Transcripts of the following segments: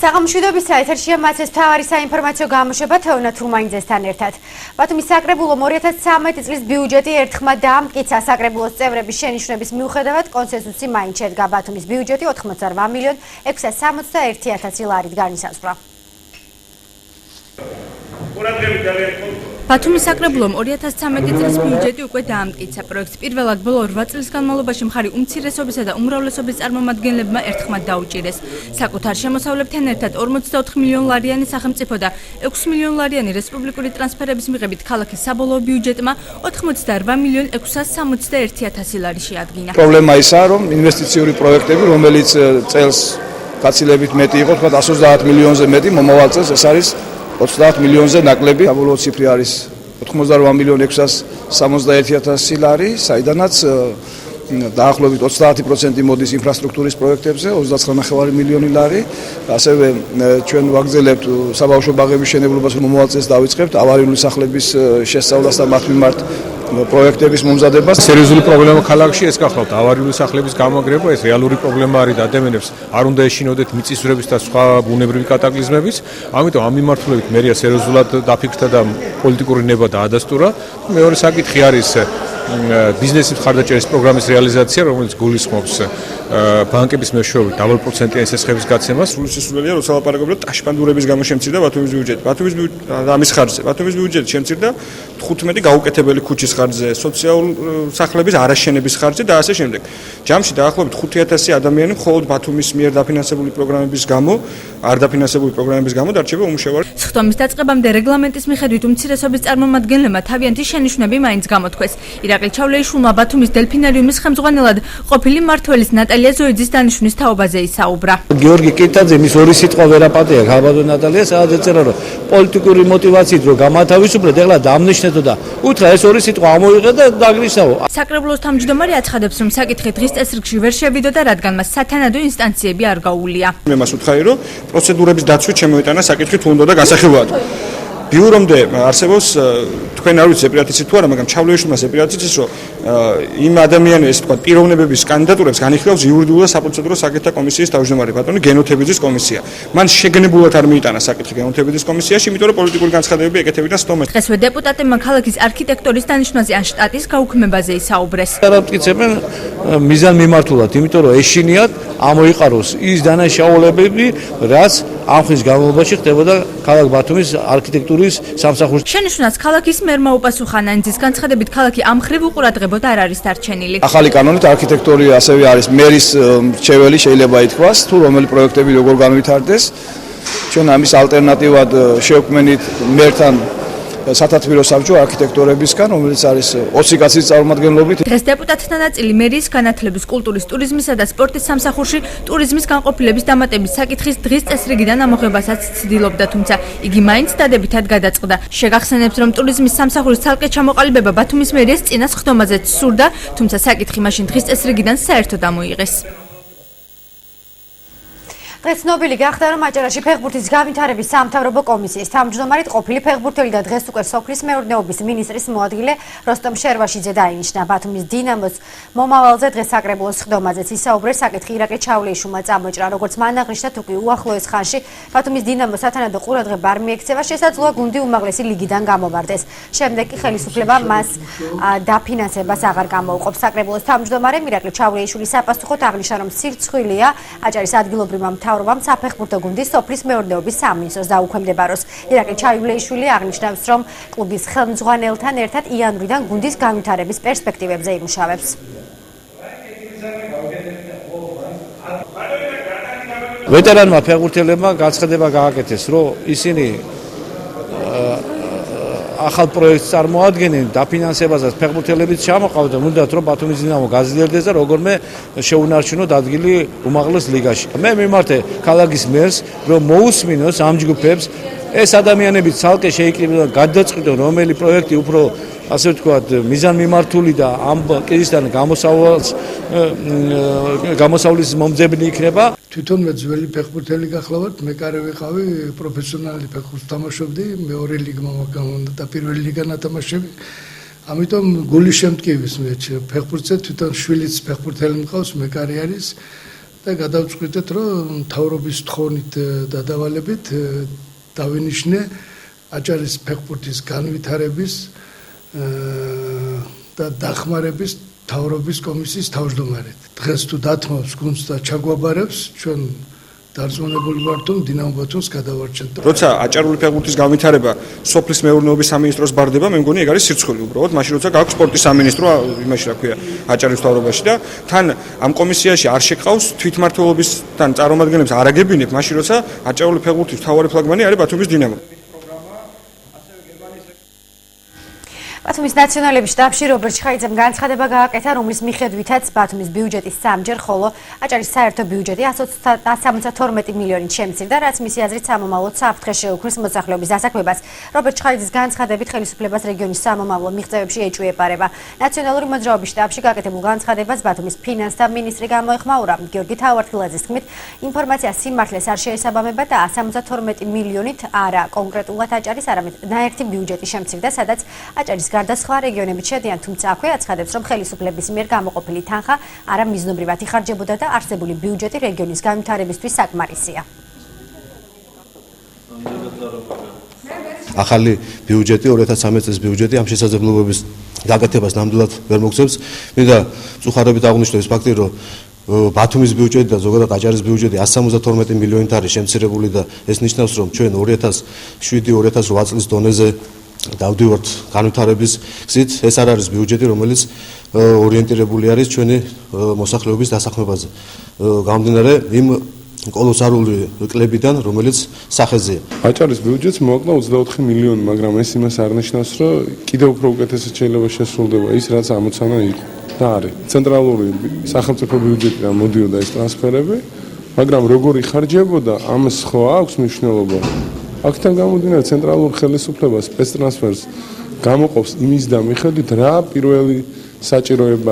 საღამოშვიდობის საეთერშია მაცეს მთავარი საინფორმაციო გამოშვება თეონა თურმაინძესთან ერთად. ბათუმის საკრებულომ 2013 წლის ბიუჯეტი ერთხმად დაამტკიცა. საკრებულოს წევრების შენიშვნების მიუხედავად კონსენსუსი მაინც შედგა. ბათუმის ბიუჯეტი 88,661,000 ლარით განისაზღვრა. ბათუმის საკრებულომ 2013 წლის ბიუჯეტი უკვე დაამტკიცა. პროექტს პირველად ბოლო 8 წლის განმავლობაში მხარი უმცირესობისა და უმრავლესობის წარმომადგენლებმა ერთხმად დაუჭირეს. საკუთარ შემოსავლებთან ერთად 44 მილიონ ლარიანი სახელმწიფო და 6 მილიონ ლარიანი რესპუბლიკური ტრანსფერების მიღებით ქალაქის საბოლოო ბიუჯეტმა 88 მილიონ 661,000 ლარი შეადგინა. პრობლემა ისაა, რომ ინვესტიციური პროექტები, რომელიც წელს გაცილებით მეტი იყო, თქვა 130 მილიონზე მეტი, მომავალ წელს ეს არის 30 მილიონზე ნაკლები. საბოლოო ციფრი არის 88 მილიონ 661,000 ლარი, საიდანაც დაახლოებით 30% მოდის ინფრასტრუქტურის პროექტებზე, 29,5 მილიონი ლარი. ასევე ჩვენ ვაგრძელებთ საბავშვო ბაღების მშენებლობას, რომ მომავალ წელს დავიწყებთ ავარიული სახლების შესწავლას და მათ მიმართ პროექტების მომზადებას. სერიოზული პრობლემა ქალაქში ეს გახლავთ ავარიული სახლების გამაგრება, ეს რეალური პრობლემა არის და ადამიანებს არ უნდა ეშინოდეთ მიწისძვრების და სხვა ბუნებრივი კატაკლიზმების. ამიტომ ამ მიმართულებით მერია სერიოზულად დაფიქრდა და პოლიტიკური ნება დაადასტურა. მეორე საკითხი არის ბიზნესის მხარდაჭერის პროგრამის რეალიზაცია, რომელიც გულისხმობს ბანკების მეშვეობით დაბალპროცენტიანი სესხების გაცემას. სრულსასრულია, რომ სალაპარაკობთ ტაშპანდურების გამო შემცირდა ბათუმის ბიუჯეტი. ბათუმის ამის ხარჯზე. ბათუმის ბიუჯეტი შემცირდა 15 გაუკეთებელი ქუჩის ხარჯზე, სოციალურ სახლების არაშენების ხარჯზე და ასე შემდეგ. ჯამში დაახლოებით 5,000 ადამიანი მხოლოდ ბათუმის მიერ დაფინანსებული პროგრამების გამო, არ დაფინანსებული პროგრამების გამო დარჩება უმუშევარი. სხდომის დაწყებამდე რეგლამენტის მიხედვით უმცირესობის წარმომადგენლებმა თავიანთი შენიშვნები მაინც გამოთქვეს. ირაკლი ჩავლეიშვილმა ბათუმის დელფინარიუმის ხელმძღვანელად ყოფილი მმართველის ნატალია ზოიძის დანიშვნის თაობაზე ისაუბრა. გიორგი კირტაძე მის ორი სიტყვა ვერაპატია ხაბადო ნატალია, სადაც ეწერა რომ პოლიტიკური მოტივაციით რომ გამათავისუფლეთ, ეხლა დამნიშნეთო და უთხრა ეს ორი სიტყვა ამოიღე და დაგრისავო. საკრებულოს თავმჯდომარე აცხადებს, რომ საკითხი დღის წესრიგში ვერ შევიდოდა, რადგან მას სათანადო ინსტანციები არ გაუვლია. მე მას ვუთხარი, რომ პროცედურების დაცვით შემოიტანა საკითხი თუ უნდა და გასახილვად. ბიურომდე არსებობს თქვენ არ ვიცით სეპარატისტი თუ არა, მაგრამ ჩავლეიშვილმა სეპარატისტის რომ იმ ადამიანის თქვა პიროვნებების კანდიდატურებს განიხილავს იურიდიულ და საპროცედურო საკითხთა კომისიის თავმჯდომარე ბატონი გენოთებიძის კომისია. მან შეგნებულად არ მიიტანა საკითხი გენოთებიძის კომისიაში, იმიტომ რომ პოლიტიკური განცხადებები ეკეთებინა სტომას. დღესვე დეპუტატებმა ქალაქის არქიტექტორის დანიშვნაზე ან შტატის გაუქმებაზე ისაუბრეს. არამტკიცებენ მიზანმიმართულად, იმიტომ რომ ეშინიათ ამოიყაროს ის დანაშაულებები, რაც ამ ხნის განმავლობაში ხდებოდა ქალაქ ბათუმის არქიტექტურის სამსახურში. შენიშვნას ქალაქის მერმა უპასუხა. ნანძის განცხადებით, ქალაქი ამ მხრივ უყურადღებოდ არ არის დარჩენილი. ახალი კანონით არქიტექტურა ასევე არის მერის მრჩეველი, შეიძლება ითქვას, თუ რომელი პროექტები როგორ განვითარდეს. ჩვენ ამის ალტერნატივად შევქმნით მერთან სათათბირო საბჭო არქიტექტორებისგან, რომელიც არის 20 კაცის წარმომადგენლობით. დღეს დეპუტატთა ნაწილი მერიის განათლების, კულტურის, ტურიზმისა და სპორტის სამსახურში ტურიზმის განყოფილების დამატების საკითხის დღის წესრიგიდან ამოღებასაც ცდილობდა, თუმცა იგი მაინც დადებითად გადაწყდა. შეგახსენებთ, რომ ტურიზმის სამსახურის ცალკე ჩამოყალიბება ბათუმის მერიას წინა სხდომაზეც სურდა, თუმცა საკითხი მაშინ დღის წესრიგიდან საერთოდ ამოიღეს. დღეს ცნობილი გახდა, რომ აჭარაში ფეხბურთის განვითარების სამთავრობო კომისიის თავმჯდომარედ ყოფილი ფეხბურთელი და დღეს უკვე სოფლის მეურნეობის მინისტრის მოადგილე როსტომ შერვაშიძე დაინიშნა. ბათუმის დინამოს მომავალზე დღეს საკრებულოს სხდომაზეც ისაუბრეს. საკითხი ირაკლი ჩავლეიშვილმა წამოჭრა. როგორც მან აღნიშნა, თუ კი უახლოეს ხანში ბათუმის დინამოს სათანადო ყურადღება არ მიექცევა, შესაძლოა გუნდი უმაღლესი ლიგიდან გამოვარდეს. შემდეგ კი ხელისუფლება მას დაფინანსებას აღარ გამოუყოფს. საკრებულოს თავმჯდომარემ ირაკლი ჩავლეიშვილი საპასუხოდ აღნიშნა, რომ სირცხვილია აჭარის ადგილობრივმა მთავრობამ საფეხბურთო გუნდის სოფლის მეურნეობის სამინისტროს დაუქვემდებაროს. ირაკლი ჩავლეიშვილი აღნიშნავს, რომ კლუბის ხელმძღვანელთან ერთად იანვრიდან გუნდის განვითარების პერსპექტივებზე იმუშავებს. ვეტერანმა ფეხბურთელებმა განცხადება გააკეთეს, რომ ისინი ახალ პროექტს წარმოადგენენ, დაფინანსებასაც ფეხბურთელებით ჩამოყავთ და უნდათ რომ ბათუმის დინამო გაზრდილდეს და როგორმე შეუნარჩუნოთ ადგილი უმაღლეს ლიგაში. მე მიმართე ქალაქის მერს, რომ მოусმინოს ამ ჯგუფებს ეს ადამიანები ცალკე შეიკრიბონ და გადაწყვიტონ რომელი პროექტი უფრო ასე ვთქვათ მიზანმიმართული და ამ კრიზისთან გამოსავლის მომძებნი იქნება. თვითონ მე ძველი ფეხბურთელი გახლავართ, მე კარე ვიყავი, პროფესიონალი ფეხბურთს თამაშობდი, მეორე ლიგა გამონდა და პირველი ლიგა ნათამაშები. ამიტომ გული შემტკივის მე ფეხბურთზე თვითონ შვილიც ფეხბურთელი მყავს, მე კარი არის და გადავწყვიტეთ, რომ მთავრობის თხოვნით და დავალებით დავინიშნე აჭარის ფეხბურთის განვითარების და დახმარების მთავრობის კომისიის თავმჯდომარედ. დღეს თუ დათმობს გუნდს და ჩაგვაბარებს, ჩვენ დარწმუნებული ვართ, რომ დინამო ბათუმს გადავარჩენთ. როცა აჭარული ფეხბურთის განვითარება სოფლის მეურნეობის სამინისტროს ბარდება, მე მგონი ეგ არის სირცხული უბრალოდ, მაშინ როცა გაქვს სპორტის სამინისტრო, იმაში რა ქვია, აჭარის მთავრობაში და თან ამ კომისიაში არ შეგყავს თვითმმართველობისთან წარმომადგენლებს არ აგებინებ, მაშინ როცა აჭარული ფეხბურთის მთავარი ფლაგმანი არის ბათუმის დინამო. ბათუმის ნაციონალების შტაბში რობერტ ჩხაიძემ განცხადება გააკეთა, რომლის მიხედვითაც ბათუმის ბიუჯეტი 3-ჯერ, ხოლო აჭარის საერთო ბიუჯეტი 172 მილიონით შემცირდა, რაც მისი აზრით სამომავლოდ საფრთხეს შეუქმნის მოსახლეობის დასაქმებას. რობერტ ჩხაიძის განცხადებით ხელისუფლებას რეგიონის სამომავლო მიღწევებში ეჭვი ეპარება. ნაციონალური მოძრაობის შტაბში გაკეთებულ განცხადებას ბათუმის ფინანსთა მინისტრი გამოეხმაურა. გიორგი თავართილაძის თქმით, ინფორმაცია სიმართლეს არ შეესაბამება და 172 მილიონით არა კონკრეტულად აჭარის, არამედ ნაერთი ბიუჯეტი შემცირდა, სადაც აჭარის გარდა სხვა რეგიონებით შედიან, თუმცა აქვე აცხადებს, რომ ხელისუფლების მიერ გამოყოფილი თანხა არა მიზნობრივად იხარჯებოდა და არსებული ბიუჯეტი რეგიონის განვითარებისთვის საკმარისია. ახალი ბიუჯეტი 2013 წლის ბიუჯეტი ამ შესაძლებლობების გაკეთებას ნამდვილად ვერ მოგცემს. მინდა წუხარებით აღვნიშნო ის ფაქტი, რომ ბათუმის ბიუჯეტი და ზოგადად აჭარის ბიუჯეტი 172 მილიონით არის შემცირებული და ეს ნიშნავს, რომ ჩვენ 2007-2008 წლის დონეზე დავდივართ განვითარების გზით. ეს არ არის ბიუჯეტი, რომელიც ორიენტირებული არის ჩვენი მოსახლეობის დასაქმებაზე. გამომდინარე იმ კოლოსალური კლებიდან, რომელიც სახეზეა. აჭარის ბიუჯეტს მოაკლდა 24 მილიონი, მაგრამ ეს იმას არ ნიშნავს, რომ კიდევ უფრო უკეთესად შეიძლება შესრულდება ის, რაც ამოცანა იყო და არის. ცენტრალური სახელმწიფო ბიუჯეტიდან მოდიოდა ეს ტრანსფერები, მაგრამ როგორ იხარჯებოდა, ამას ხო აქვს მნიშვნელობა. აქედან გამომდინარე ცენტრალურ ხელისუფლებას სპეცტრანსფერს გამოყოფს იმის და მიხედვით რა პირველი საჭიროება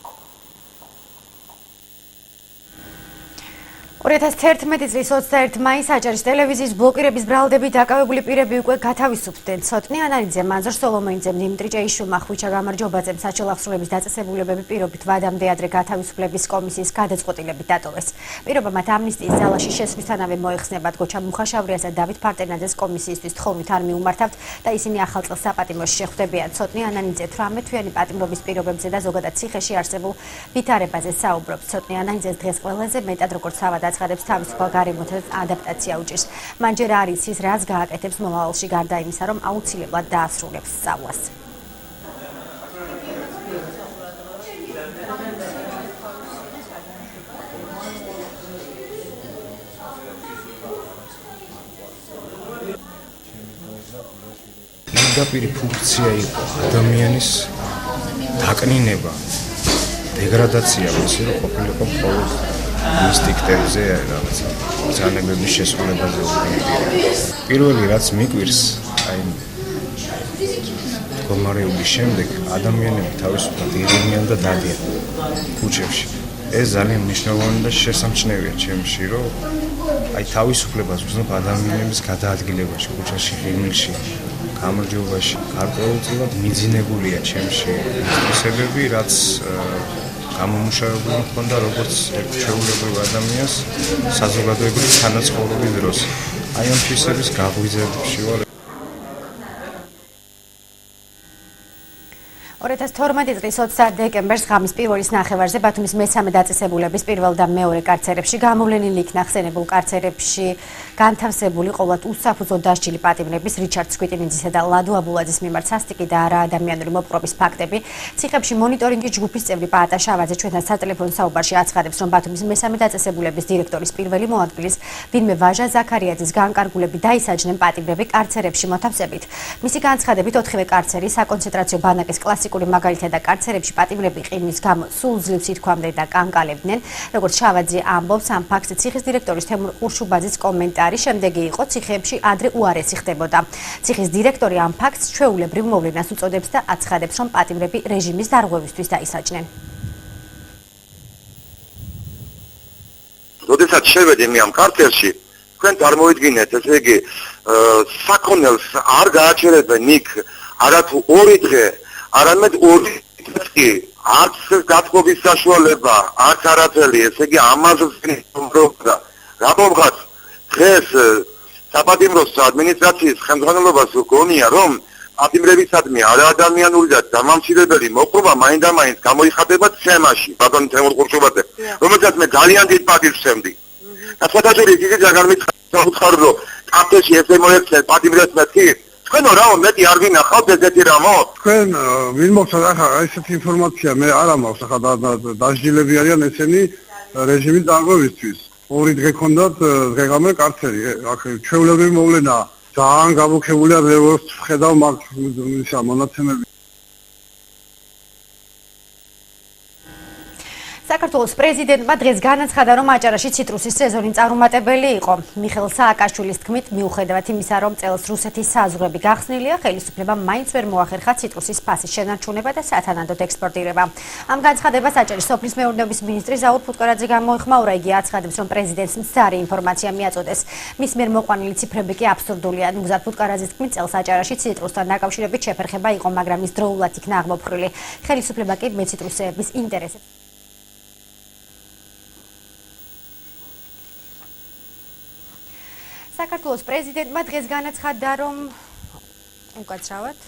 2011 წლის 21 მაისს აჭარის ტელევიზიის ბლოკირების ბრალდებით დაკავებული პირები უკვე გათავისუფლდნენ. ცოტნე ანანიძემ, მანზურ სოლომონიძემ, დიმიტრი ჭეიშვილმა, ხვიჩა გამარჯობაძემ საჭიელ აღსრულების დაწესებულებები პირობით ვადამდე ადრე გათავისუფლების კომისიის გადაწყვეტილებით დატოვეს. პირობა მათ ამნისტიის ძალაში შესვლისთანავე მოიხსნებათ. გოჩა მუხაშავრიას და დავით ფარტენაძეს კომისიისთვის თხოვნით არ მიუმართავთ და ისინი ახალ წელს საპატიმროში შეხვდებიან. ცოტნე ანანიძე 18-თვიანი პატიმრობის პირობებზე და ზოგადად ციხეში არსებულ ვითარებაზე საუბრობს. ცოტნე ანანიძეს დღეს ყველაზე მეტად როგორც თავად აცხადებს, თავისუფალ გარემოთან ადაპტაცია უჭირს. მან ჯერ არ იცის, რაც გააკეთებს მომავალში, გარდა იმისა, რომ აუცილებლად დაასრულებს სწავლას. პირდაპირ ფუნქცია იყო ადამიანის დაკნინება, დეგრადაცია, ისე რომ ყოფილიყო მხოლოდ ინსტინქტებზე რაღაცა ძალებების შესრულებაზე ორიენტირებული. პირველი რაც მიკვირს, აი მდგომარეობის შემდეგ ადამიანები თავისუფლად იღებიან და დადიან ქუჩებში. ეს ძალიან მნიშვნელოვანი და შესამჩნევია ჩემში, რომ აი თავისუფლებას ვგზნობ ადამიანების გადაადგილებაში, ქუჩაში, ღიმილში, გამარჯვებაში. გარკვეულწილად მიძინებულია ჩემში თვისებები, რაც გამომუშავებული მქონდა როგორც ჩვეულებრივ ადამიანს საზოგადოებრივი თანაცხოვრების დროს. აი ამ თვისების გაღვიძებში ვარ. 2012 წლის 20 დეკემბერს ღამის პირველის ნახევარზე ბათუმის მე-13 დაწესებულების პირველ და მეორე კარცერებში გამოვლენილი იქნა ხსენებულ კარცერებში განთავსებული ყოველთ უსაფუძვლო დასჯილი პატიმრების რიჩარდ სკვიტინიძისა და ლადო აბულაძის მიმართ სასტიკი და არაადამიანური მოპყრობის ფაქტები. ციხებში მონიტორინგის ჯგუფის წევრი პაატა შავაძე ჩვენთან სატელეფონო საუბარში აცხადებს, რომ ბათუმის მე-13 დაწესებულების დირექტორის პირველი მოადგილის ვინმე ვაჟა ზაქარიაძის განკარგულები დაისაჯნენ პატიმრები კარცერებში მოთავსებით. მისი განცხადებით 4-ვე კარცერი საკონცენტრაციო ბანაკის კლასიკური მაგალითია და კარცერებში პატიმრები ყინვის გამო სულ ძლივს ითქვამდნენ და კანკალებდნენ. როგორც შავაძე ამბობს, ამ ფაქტს ციხის დირექტორის თემურ ყურშუბაძის კომენტარი შემდეგი იყო, ციხეებში ადრე უარესი ხდებოდა. ციხის დირექტორი ამ ფაქტს ჩვეულებრივ მოვლენას უწოდებს და აცხადებს, რომ პატიმრები რეჟიმის დარღვევისთვის დაისაჯნენ. როდესაც შევედი მე ამ კარცერში, თქვენ წარმოიდგინეთ, ესე იგი, საქონელს არ გააჩერებენ იქ არათუ 2 დღე, არამედ 2 წელი, არც გათხოვის საშუალება, არც არაფერი, ესე იგი, ამაზე ვიმბრობდა. რატომღაც დღეს საპატიმროს ადმინისტრაციის ხელმძღვანელობას გონია, რომ პატიმრებისადმი არაადამიანური და დამამცირებელი მოპყრობა მაინდამაინც გამოიხატება ცემაში, ბატონ თემურ ყურშუბაძე, რომელსაც მე ძალიან დიდ პატივს ვცემდი. და სხვათა შორის ისიც არ გამიცხადა, რომ კაფეში ესე მოექცეთ პატიმრებს მეთქი, თქვენო რაო მეტი არ ვინახავთ ესეთი რამო? თქვენ ვინ მოხსნა ახლა ესეთი ინფორმაცია მე არ ამაქვს, ახლა დასჯილები არიან ესენი რეჟიმის დარღვევისთვის. 2 დღე ქონდათ დღეღამე კარცერი, აქ ჩვეულებრივი მოვლენაა. ძალიან გამოგხებულია როგორც ხედავ მაგ ისა მონაცემები. საქართველოს პრეზიდენტმა დღეს განაცხადა, რომ აჭარაში ციტრუსის სეზონი წარუმატებელი იყო. მიხეილ სააკაშვილის თქმით, მიუხედავად იმისა, რომ წელს რუსეთის საზღვრები გახსნილია, ხელისუფლებამ მაინც ვერ მოახერხა ციტრუსის ფასის შენარჩუნება და სათანადოდ ექსპორტირება. ამ განცხადებას აჭარის სოფლის მეურნეობის მინისტრი ზაურ ფუტკარაძე გამოეხმაურა. იგი აცხადებს, რომ პრეზიდენტს მცდარი ინფორმაცია მიაწოდეს. მის მიერ მოყვანილი ციფრები კი აბსურდულია. მუზად ფუტკარაძის თქმით, წელს აჭარაში ციტრუსთან დაკავშირებით შეფერხება იყო, მაგრამ ის დროულად იქნა აღმოფხვრილი. ხელისუფლება კი მეციტრუსეების ინტერესებს საქართველოს პრეზიდენტმა დღეს განაცხადა, რომ უკაცრავად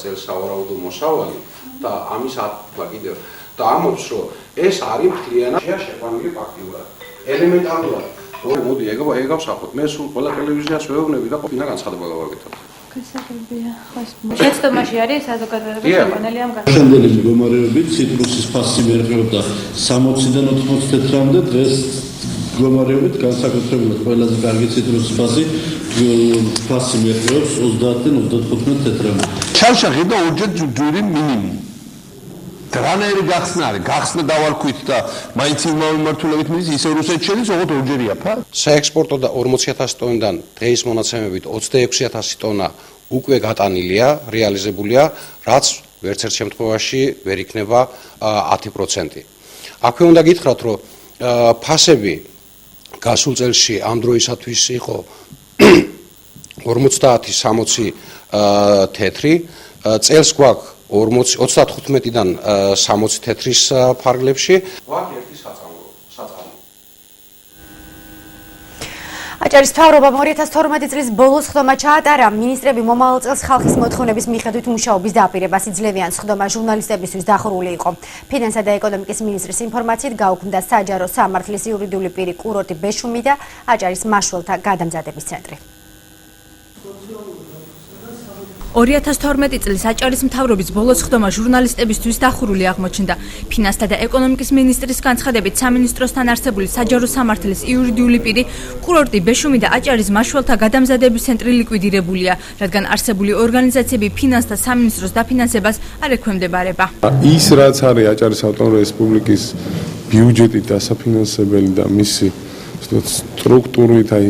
წელს სავარაუდო მოსავალი და ამის ატყვა კიდევ და ამბობს, რომ ეს არის მთლიანად შეყვანილი ფაქტიურად. ელემენტარულად. მოდი ეგავსახოთ. მე სულ ყველა ტელევიზიას ვეუბნები და ყოფილა განცხადება გავაკეთოთ. გასაგებია. შეცდომაში არის საზოგადოების შეყვანილი ამ განცხადებას. შემდეგი მდგომარეობით ციტრუსის ფასი მერყეობდა 60-დან 80 თეთრამდე, დღეს მდგომარეობით განსაკუთრებულად ყველაზე კარგი ციტრუსის ფასი მერყეობს 30-დან 35 თეთრამდე. ჩარშახი და ორჯერ ჯვირი მინიმუმ. დრანაერი გახსნა არის, გახსნა დავარქვით და მაინც იმავე მიმართულებით მიდის, ისე რუსეთში შედის, ოღონდ ორჯერია ფა. საექსპორტო და 40,000 ტონიდან დღეის მონაცემებით 26,000 ტონა უკვე გატანილია, რეალიზებულია, რაც ვერც ერთ შემთხვევაში ვერ იქნება 10%. აქვე უნდა გითხრათ, რომ ფასები გასულ წელში ამ დროისათვის იყო 50-60 თეთრი, წელს გვაქვს 35-დან 60 თეთრის ფარგლებში. გვაქვს ერთი საწამლო. აჭარის მთავრობამ 2012 წლის ბოლოს სხდომა ჩაატარა. მინისტრები მომავალ წელს ხალხის მოთხოვნების მიხედვით მუშაობის დაპირებას იძლევიან. სხდომა ჟურნალისტებისთვის დახურული იყო. ფინანსთა და ეკონომიკის მინისტრის ინფორმაციით გაუქმდა საჯარო სამართლის იურიდიული პირი კურორტი ბეშუმი და აჭარის მაშველთა გადამზადების ცენტრი. 2012 წლის აჭარის მთავრობის ბოლოს სხდომა ჟურნალისტებისთვის დახურული აღმოჩნდა. ფინანსთა და ეკონომიკის მინისტრის განცხადებით, სამინისტროსთან არსებული საჯარო სამართლის იურიდიული პირი კურორტი ბეშუმი და აჭარის მაშველთა გადამზადების ცენტრი ლიკვიდირებულია, რადგან არსებული ორგანიზაციები ფინანსთა სამინისტროს დაფინანსებას არ ექვემდებარება. ის რაც არის აჭარის ავტონომიური რესპუბლიკის ბიუჯეტით დასაფინანსებელი და მისი სტრუქტურით, აი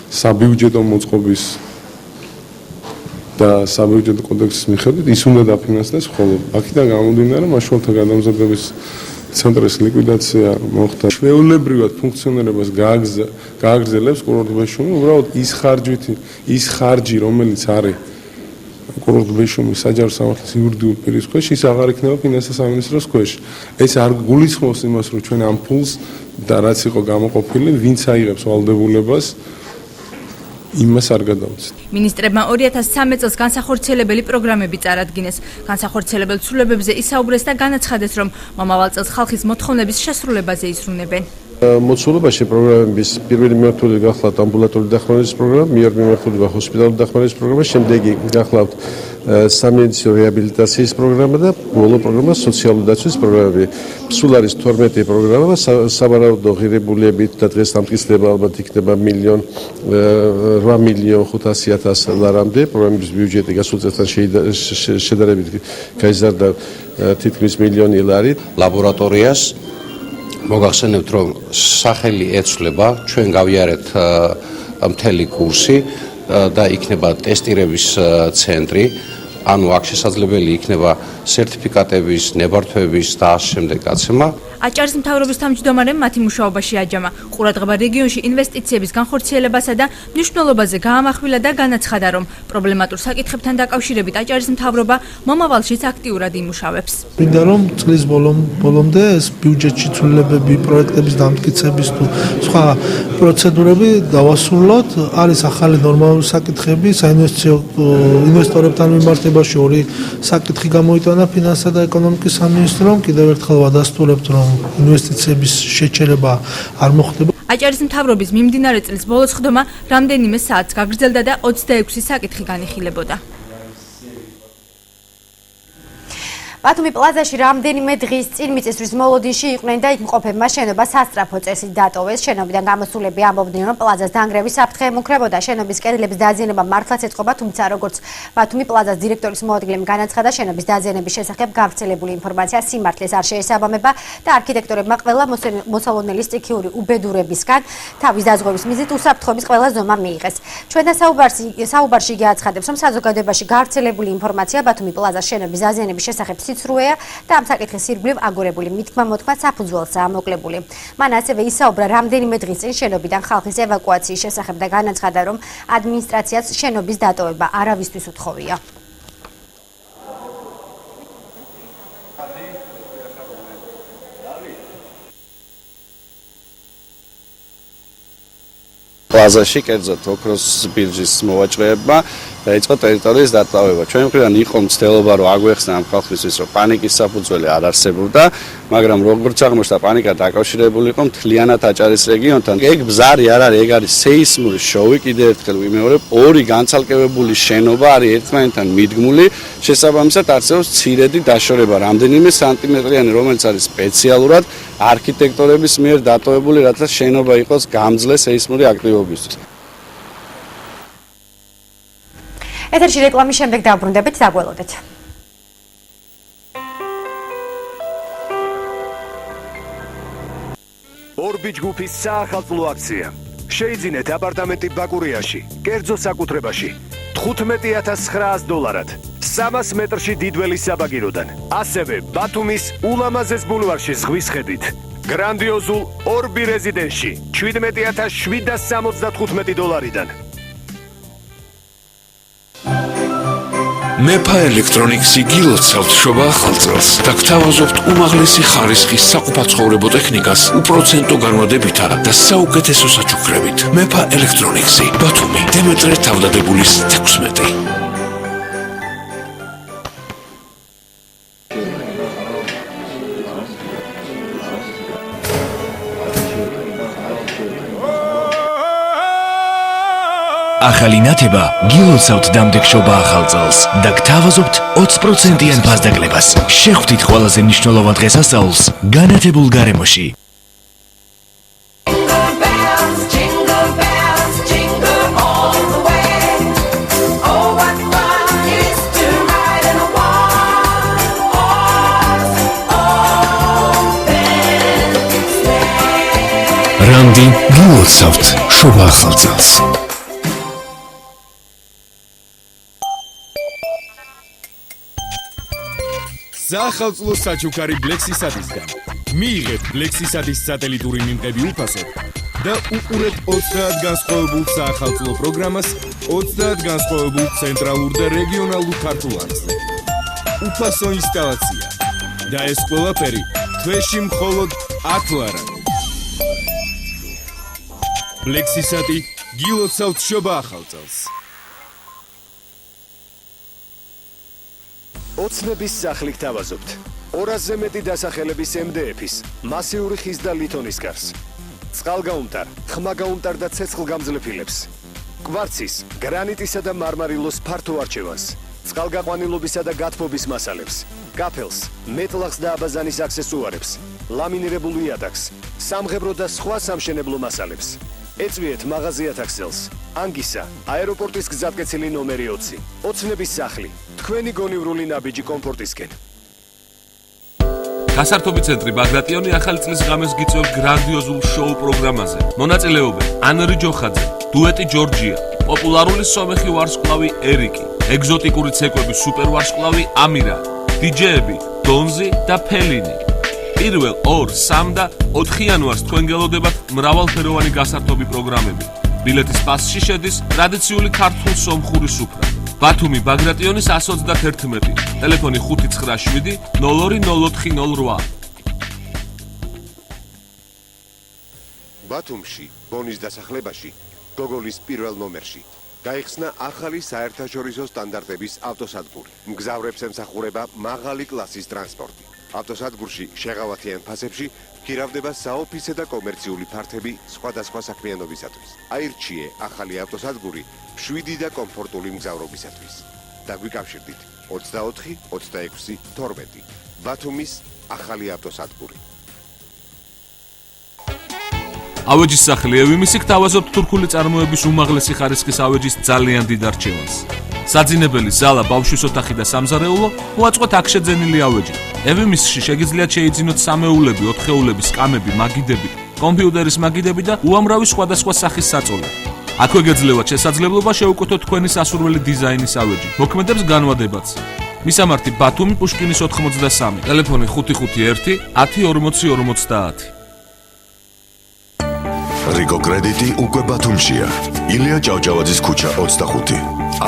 საბიუჯეტო მოწყობის და საბიუჯეტო კოდექსის მიხედვით ის უნდა დაფინანსდეს, ხოლო აქედან გამომდინარე მაშველთა გადამზადების ცენტრის ლიკვიდაცია მოხდა. ჩვეულებრივად ფუნქციონირებას გააგრძელებს კურორტ ბეშუმი, უბრალოდ ის ხარჯი, რომელიც არის კურორტ ბეშუმის საჯარო სამართლის იურიდიული პირის ქვეშ, ის აღარ იქნება ფინანსთა სამინისტროს ქვეშ. ეს არ გულისხმობს იმას, რომ ჩვენ ამ ფულს და რაც იყო გამოყოფილი, ვინც აიღებს ვალდებულებას იმას არ გადავწყვეტ. მინისტრებმა 2013 წელს განსახორციელებელი პროგრამები წარადგინეს. განსახორციელებელ ცვლილებებზე ისაუბრეს და განაცხადეს, რომ მომავალ წელს ხალხის მოთხოვნების შესრულებაზე ისრუნებენ. მოცულობაში პროგრამების პირველი მიმართული გახლავთ ამბულატორული დახმარების პროგრამა, მეორე მიმართული ჰოსპიტალური დახმარების პროგრამა, შემდეგი გახლავთ სამედიცინო რეაბილიტაციის პროგრამა და ბოლო პროგრამა სოციალური დაცვის პროგრამები. სულ არის 12 პროგრამა, სავარაუდო ღირებულიებით და დღეს დამტკიცდება ალბათ იქნება 8,500,000 ლარამდე. პროგრამების ბიუჯეტი გასულ წელთან შედარებით გაიზარდა თითქმის მილიონი ლარი. ლაბორატორიას მოგახსენებთ, რომ სახელი ეცვლება, ჩვენ გავიარეთ მთელი კურსი და იქნება ტესტირების ცენტრი, ანუ აქ შესაძლებელი იქნება სერტიფიკატების, ნებართვების და ამ შემდეგ გაცემა. აჭარის მთავრობის თავმჯდომარემ მათი მუშაობაში აჯამა. ყურადღება რეგიონში ინვესტიციების განხორციელებასა და მნიშვნელობაზე გაამახვილა და განაცხადა, რომ პრობლემატურ საკითხებთან დაკავშირებით აჭარის მთავრობა მომავალშიც აქტიურად იმუშავებს. მინდა რომ წლის ბოლომდე ეს ბიუჯეტში ცვლილებები, პროექტების დამტკიცების თუ სხვა პროცედურები დავასრულოთ. არის ახალი ნორმალური საკითხები, საინვესტიციო ინვესტორებთან მიმართებაში ორი საკითხი გამოიტანა ფინანსთა და ეკონომიკის სამინისტრომ. კიდევ ერთხელ ვადასტურებთ, რომ ინვესტიციების შეჩერება არ მოხდება. აჭარის მთავრობის მიმდინარე წლის ბოლოს ხდომა რამდენიმე საათს გაგრძელდა და 26 საკითხი განიხილებოდა. ბათუმი პლაზაში რამდენიმე დღის წინ მიწისძვრის მოლოდინში იყვნენ და იქ მყოფებმა შენობა სასწრაფო წესით დატოვეს. შენობიდან გამოსულები ამბობდნენ, რომ პლაზას დანგრევის საფრთხე ემუქრებოდა. შენობის კედლების დაზიანება მართლაც ეწყობა, თუმცა როგორც ბათუმი პლაზას დირექტორის მოადგილემ განაცხადა, შენობის დაზიანების შესახებ გავრცელებული ინფორმაცია სიმართლეს არ შეესაბამება და არქიტექტორებმა ყველა მოსალოდნელი სტიქიური უბედურებისგან თავის დაზღვევის მიზნით უსაფრთხოების ყველა ზომა მიიღეს. ჩვენთან საუბარში იგი აცხადებს, რომ საზოგადოებაში გავრცელებული ინფორმაცია ბათუმი პლაზას შენობის დაზიანების შესახებ სიცრუეა და ამ საკითხის ირგვლივ აგორებული მითქმა-მოთქმა საფუძველსაა მოკლებული. მან ასევე ისაუბრა რამდენიმე დღის წინ შენობიდან ხალხის ევაკუაციის შესახებ და განაცხადა, რომ ადმინისტრაციაც შენობის დატოვება არავისთვის უთხოვია. პლაზაში კერძოდ ოქროს ბირჟის მოვაჭრეებმა დაიწყო ტერიტორიის დატოვება. ჩვენ მხრიდან იყო მცდელობა, რომ აგვეხსნა ამ ხალხისთვის, რომ პანიკის საფუძველი არ არსებობდა, მაგრამ როგორც აღმოჩნდა, პანიკა დაკავშირებული იყო მთლიანად აჭარის რეგიონთან. ეგ ბზარი არ არის, ეგ არის სეისმური შოუი, კიდევ ერთხელ ვიმეორებ, ორი განცალკევებული შენობა არის ერთმანეთთან მიდგმული, შესაბამისად არსებობს მცირედი დაშორება, რამდენიმე სანტიმეტრიანი, რომელიც არის სპეციალურად არქიტექტორების მიერ დატოვებული, რათა შენობა იყოს გამძლე სეისმური აქტივობისთვის. ეთერში რეკლამის შემდეგ დავბრუნდებით, დაგველოდეთ. ორბი ჯგუფის საახალწლო აქცია. შეიძინეთ აპარტამენტი ბაკურიაში, კერძო საკუთრებაში, $15,900, 300 მეტრში დიდველის საბაგიროდან. ასევე ბათუმის ულამაზეს ბულვარში ზღვის ხედით. გრანდიოზულ ორბი რეზიდენსში $17,775-დან. მეფა ელექტრონიქსი გილოცავთ შობა ახალწელს და გთავაზობთ უმაღლესი ხარისხის საყოფაცხოვრებო ტექნიკას უპროცენტო განმადებითა და საუკეთესო საჩუქრებით. მეფა ელექტრონიქსი, ბათუმი, დემეტრე თავდადებულის 16. ახალი ნათება გილოცავთ დამდეგშობა ახალწელს და გთავაზობთ 20%-იან ფასდაკლებას. შეხვდით ყველაზე მნიშვნელოვან დღესასწაულს განათებულ გარემოში. რანდი გილოცავთ შობა ახალწელს. საახალწლო საჩუქარი ბლექსისადისგან. მიიღეთ ბლექსისადის სატელიტური მიმღები უფასოდ და უყურეთ 30 განსხვავებულ საახალწლო პროგრამას 30 განსხვავებულ ცენტრალურ და რეგიონალურ ქართულ არხზე. უფასო ინსტალაცია და ეს ყველაფერი თვეში მხოლოდ 10 ლარად. ბლექსისადი გილოცავთ შობა ახალ წელს. ოცნების სახლი გთავაზობთ. 200-ზე მეტი დასახელების MDF-ის, მასიური ხის და ლითონის გარს. წყალგაუმტარ, ხმაგაუმტარ და ცეცხლგამძლეფილებს. კვარცის, გრანიტისა და მარმარილოს ფართო არჩევანს. წყალგაყვანილობისა და გათბობის მასალებს. კაფელს, მეტლახს და აბაზანის აქსესუარებს. ლამინირებულ იატაკს, სამღებრო და სხვა სამშენებლო მასალებს. ეწვიეთ მაღაზია ტაქსელს. ანგისა, აეროპორტის გზატკეცილი ნომერი 20. ოცნების სახლი. თქვენი გონივრული ნაბიჯი კომფორტისკენ. გასართობი ცენტრი ბაგრატიონი ახალი წლის ღამეს გიწევს გრანდიოზულ შოუ პროგრამაზე. მონაწილეობენ ანრი ჯოხაძე, დუეტი ჯორჯია, პოპულარული სომეხი ვარსკვლავი ერიკი, ეგზოტიკური ცეკვების სუპერ ვარსკვლავი ამირა, დიჯეები დონზი და ფელინი. 1, 2, 3 და 4 იანვარს თქვენ გელოდებათ მრავალფეროვანი გასართობი პროგრამები. ბილეთის პასში შედის ტრადიციული ქართულ სომხური სუფრა. ბათუმი ბაგრატიონის 131, ტელეფონი 597 020408. ბათუმში, ბონის დასახლებაში, გოგოლის პირველ ნომერში გაიხსნა ახალი საერთაშორისო სტანდარტების ავტოსადგური. მგზავრებს ემსახურება მაღალი კლასის ტრანსპორტი. ავტოსადგურში შეღავათიან ფასებში გირავდება საოფისე და კომერციული ფართები სხვადასხვა საქმიანობისათვის. აირჩიე ახალი ავტოსადგური მშვიდი და კომფორტული მგზავრობისათვის. დაგვიკავშირდით 24 26 12. ბათუმის ახალი ავტოსადგური. ავეჯის სახლი ევიმისი გთავაზობთ თურქული წარმოების უმაღლესი ხარისხის ავეჯის ძალიან დიდ არჩევანს. საძინებელი ზალა, ბავშვის ოთახი და სამზარეულო მოაწყვეთ აქ შეძენილი ავეჯით. ევიმისში შეგიძლიათ შეიძინოთ სამეულები, ოთხეულები, სკამები, მაგიდები, კომპიუტერის მაგიდები და უამრავი სხვადასხვა სახის საწოლი. აქვე გეძლევათ შესაძლებლობა შეუკვეთოთ თქვენი სასურველი დიზაინის ავეჯი. მოქმედებს განვადებაც. მისამართი ბათუმი პუშკინის 83, ტელეფონი 551 10 40 50. რიგო კრედიტი უკვე ბათუმშია. ილია ჭავჭავაძის ქუჩა 25.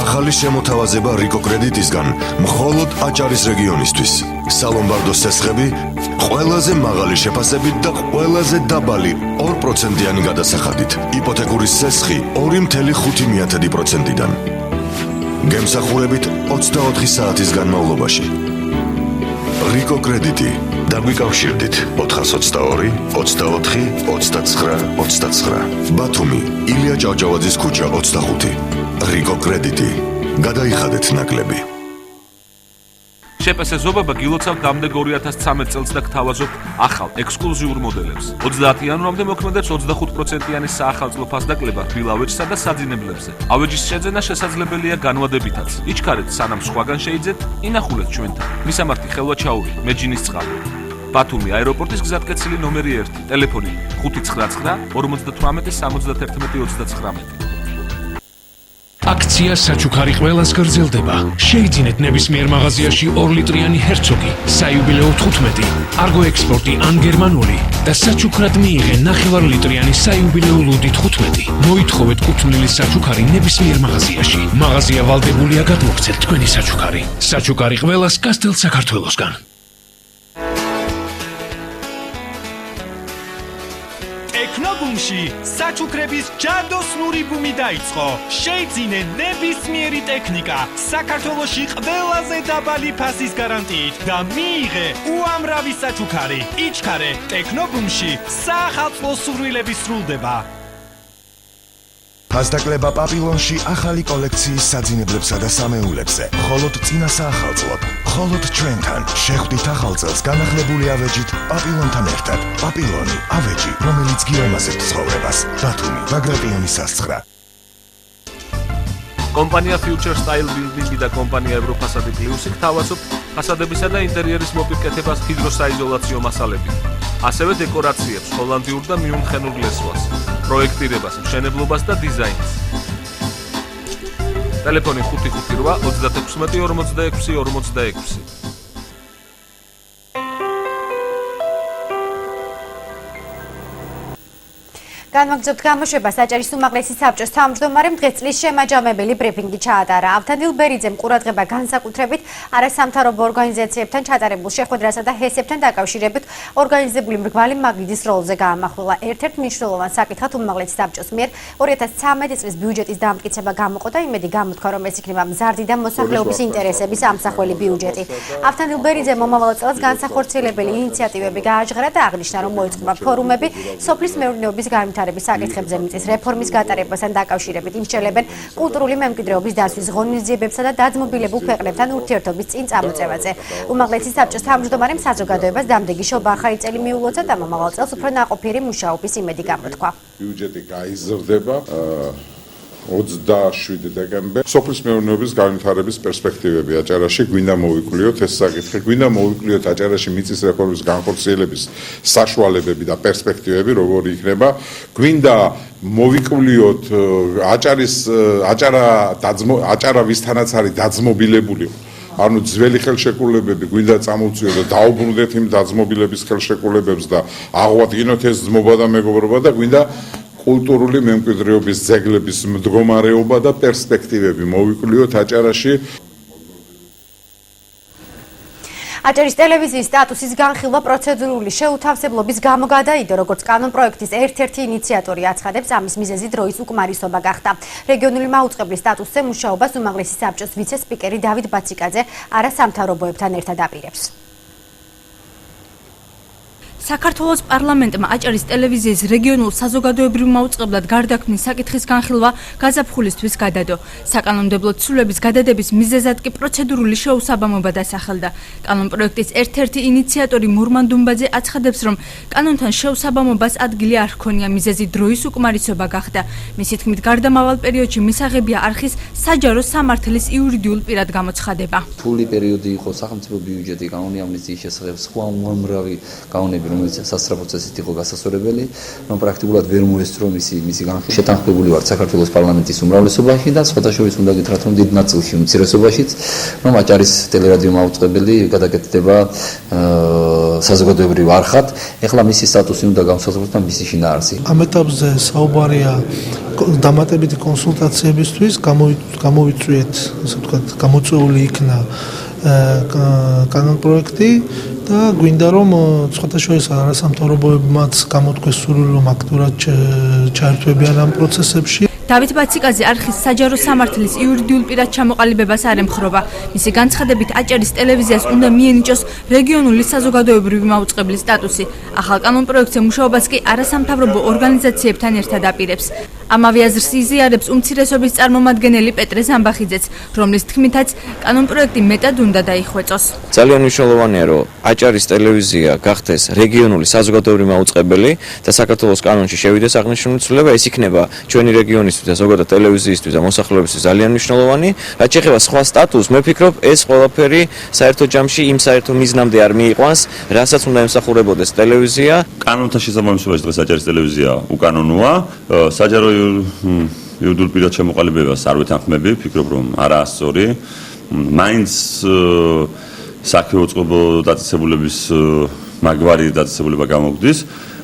ახალი შემოთავაზება რიგო კრედიტისგან მხოლოდ აჭარის რეგიონისთვის. სალომბარდოს სესხები ყველაზე მაღალი შეფასებით და ყველაზე დაბალი 2%-იანი გადასახადით. იპოთეკური სესხი 2.5%-დან. გემსახურებით 24 საათის განმავლობაში. რიგო კრედიტი. დაგვიკავშირდით 422 24 29 29. ბათუმი, ილია ჭავჭავაძის ქუჩა 25. რიგო კრედიტი. გადაიხადეთ ნაკლები. შეპესე ზობება გილოცავთ დამდეგ 2013 წელს და გთავაზობთ ახალ ექსკლუზიურ მოდელებს. 30 იანვრამდე მოქმედებს 25%-იანი საახალწლო ფასდაკლება რბილ ავეჯსა და საძინებლებზე. ავეჯის შეძენა შესაძლებელია განვადებითაც. იჩქარეთ სანამ სხვაგან შეიძეთ, ინახულეთ ჩვენთან. მისამართი ხელვაჩაური, მეჯინის წყალი. ბათუმი აეროპორტის გზატკეცილი ნომერი 1, ტელეფონი 599 58 71 39. აქცია საჩუქარი ყველას გრძელდება. შეიძინეთ ნებისმიერ მაღაზიაში 2 ლიტრიანი ჰერცოგი, საიუბილეო 15, არგო ექსპორტი ან გერმანული და საჩუქრად მიიღე 9 ლიტრიანი საიუბილეო ლუდი 15. მოითხოვეთ კუთვნილი საჩუქარი ნებისმიერ მაღაზიაში. მაღაზია ვალდებულია გადმოგცეთ თქვენი საჩუქარი. საჩუქარი ყველას გასდელ საქართველოსგან. ტექნობუმში საჩუქრების ჯადოსნური ბუმი დაიწყო. შეიძინე ნებისმიერი ტექნიკა საქართველოში ყველაზე დაბალი ფასის გარანტიით და მიიღე უამრავი საჩუქარი. იჩქარე, ტექნობუმში საახალწლო სურვილები სრულდება. ფასდაკლება პაპილონში ახალი კოლექციის საძინებლებსა და სამეულებზე. მხოლოდ წინა საახალწლოდ, მხოლოდ ჩვენთან შეხვდით ახალ წელს განახლებული ავეჯით პაპილონთან ერთად. პაპილონი, ავეჯი, რომელიც გიამაზებთ ცხოვრებას. ბათუმი, ბაგრატიონის 9. კომპანია Future Style Building და კომპანია ევროფასადი პლუსი გთავაზობთ ფასადებისა და ინტერიერის მოპირკეთებას ჰიდროსაიზოლაციო მასალებით. ასევე დეკორაციებს, ჰოლანდიურ და მიუნხენურ ლესვას, პროექტირებას, მშენებლობას და დიზაინს. ტელეფონი 558 36 46. განვაგრძობთ გამოშვებას აჭარის უმაღლესი საბჭოს თავმჯდომარემ დღეს წლის შემაჯამებელი ბრიფინგი ჩაატარა. ავთანდილ ბერიძემ ყურადღება განსაკუთრებით არასამთავრობო ორგანიზაციებთან ჩატარებულ შეხვედრასა და ჰესებთან დაკავშირებით ორგანიზებული მრგვალი მაგიდის როლზე გაამახვილა. ერთ-ერთ მნიშვნელოვან საკითხად უმაღლესი საბჭოს მიერ 2013 წლის ბიუჯეტის დამტკიცება გამოყო და იმედი გამოთქვა, რომ ეს იქნება მზარდი და მოსახლეობის ინტერესების ამსახველი ბიუჯეტი. ავთანდილ ბერიძემ მომავალ წელს განსახორციელებელი ინიციატივები გააჟღერა და აღნიშნა, რომ მოიწყება ფორუმები სოფლის მეურნეობის განვითარების საკითხებზე მიწის რეფორმის გატარებასთან დაკავშირებით იმსჯელებენ კულტურული მემკვიდრეობის დაცვის ღონისძიებებსა და დაძმობილებულ ქვეყნებთან ურთიერთობის წინ წამოწევაზე. უმაღლესი საბჭოს თავმჯდომარემ საზოგადოებას დამდეგი შობა ახალი წელი მიულოცა და მომავალ წელს უფრო ნაყოფიერი მუშაობის იმედი გამოთქვა. ბიუჯეტი გაიზრდება 27 დეკემბერს. სოფლის მეურნეობის განვითარების პერსპექტივები აჭარაში გვინდა მოვიკვლიოთ ეს საკითხი, გვინდა მოვიკვლიოთ აჭარაში მიწის რეფორმის განხორციელების საშუალებები და პერსპექტივები როგორი იქნება, გვინდა მოვიკვლიოთ აჭარა ვისთანაც არის დაძმობილებული ანუ ძველი ხელშეკრულებები გვინდა წამოვწიოთ და დაუბრუნდეთ იმ დაძმობილების ხელშეკრულებებს და აღვადგინოთ ეს ძმობა და მეგობრობა და გვინდა კულტურული მემკვიდრეობის ძეგლების მდგომარეობა და პერსპექტივები მოვიკვლიოთ აჭარაში. აჭარის ტელევიზიის სტატუსის განხილვა პროცედურული შეუთავსებლობის გამო გადაიდო, როგორც კანონპროექტის ერთ-ერთი ინიციატორი აცხადებს, ამის მიზეზი დროის უკმარისობა გახდა. რეგიონული მაუწყებლის სტატუსზე მუშაობას უმაღლესი საბჭოს ვიცე-სპიკერი დავით ბაციკაძე არასამთავრობოებთან ერთად აპირებს. საქართველოს პარლამენტმა აჭარის ტელევიზიის რეგიონულ საზოგადოებრივ მაუწყებლად გარდაქმნის საკითხის განხილვა გაზაფხულისთვის გადადო. საკანონმდებლო ცვლილების გადადების მიზეზად კი პროცედურული შეუსაბამობა დასახელდა. კანონპროექტის ერთ-ერთი ინიციატორი მურმან დუმბაძე აცხადებს, რომ კანონთან შეუსაბამობას ადგილი არ ჰქონია, მიზეზი დროის უკმარისობა გახდა. მისი თქმით, გარდამავალ პერიოდში მისაღებია არხის საჯარო სამართლის იურიდიულ პირად გამოცხადება. რთული პერიოდი იყო სახელმწიფო ბიუჯეტი, კანონი ამნისტიის შესახებ, სხვა უამრავი კანონები, რომელიც სასწრაფო წესით იყო გასასწორებელი, რომ პრაქტიკულად ვერ მოესწრო მისი განხილვა. შეთანხმებული ვართ საქართველოს პარლამენტის უმრავლესობაში და სხვადასხვა უნდა გითხრათ, რომ დიდ ნაწილში უმცირესობაშიც, რომ აჭარის ტელერადიო მაუწყებელი გადაკეთდება საზოგადოებრივ არხად. ეხლა მისი სტატუსი უნდა განსაზღვროს და მისი შინაარსი. ამ ეტაპზე საუბარია დამატებითი კონსულტაციებისთვის გამოვიწვიეთ, ასე ვთქვათ, გამოწვეული იქნა კანონპროექტი და გვინდა რომ სხვადასხვა არასამთავრობოებმაც გამოთქვეს სურვილი რომ აქტიურად ჩაერთვებიან ამ პროცესებში. დავით ბაციკაძე არხის საჯარო სამართლის იურიდიულ პირად ჩამოყალიბებას არ ემხრობა. მისი განცხადებით, აჭარის ტელევიზიას უნდა მიენიჭოს რეგიონული საზოგადოებრივი მაუწყებლის სტატუსი. ახალ კანონპროექტზე მუშაობას კი არასამთავრობო ორგანიზაციებთან ერთად აპირებს. ამავე აზრს იზიარებს უმცირესობის წარმომადგენელი პეტრე ზამბახიძეც, რომლის თქმითაც კანონპროექტი მეტად უნდა დაიხვეწოს. ძალიან მნიშვნელოვანია, რომ აჭარის ტელევიზია გახდეს რეგიონული საზოგადოებრივი მაუწყებელი და საქართველოს კანონში შევიდეს აღნიშნული ცვლილება, ეს იქნება ჩვენი რეგიონისთვის და ზოგადად ტელევიზიისთვის და მოსახლეობისთვის ძალიან მნიშვნელოვანი. რაც შეეხება სხვა სტატუსს, მე ვფიქრობ, ეს ყველაფერი საერთო ჯამში იმ საერთო მიზნამდე არ მიიყვანს, რასაც უნდა ემსახურებოდეს ტელევიზია. კანონთან შესაბამისობაში დღეს აჭარის ტელევიზია უკანონოა. საჯარო იურიდიულ პირად შემოყალიბებას არ ვეთანხმები, ვფიქრობ, რომ არაა სწორი. მაინც საქველმოწყობო დაწესებულების მაგვარი დაწესებულება გამოგვდის.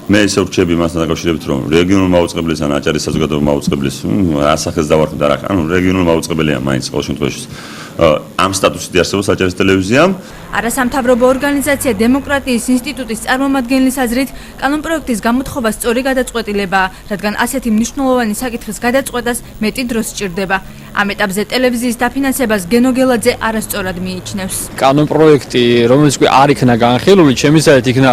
მე ისე ვრჩები მასთან დაკავშირებით, რომ რეგიონულ მაუწყებლის ან აჭარის საზოგადოებრივ მაუწყებლის ასახეს დავარქვით და რა, ანუ რეგიონულ მაუწყებელია მაინც ყოველ შემთხვევაში. ამ სტატუსით არსებობს აჭარის ტელევიზიამ. არასამთავრობო ორგანიზაცია დემოკრატიის ინსტიტუტის წარმომადგენლის აზრით, კანონპროექტის გამოთხოვა სწორი გადაწყვეტილებაა, რადგან ასეთი მნიშვნელოვანი საკითხის გადაწყვეტას მეტი დრო სჭირდება. ამ ეტაპზე ტელევიზიის დაფინანსებას გენო გელაძე არასწორად მიიჩნევს. კანონპროექტი, რომელიც არ იქნა განხილული, ჩემი აზრით იქნა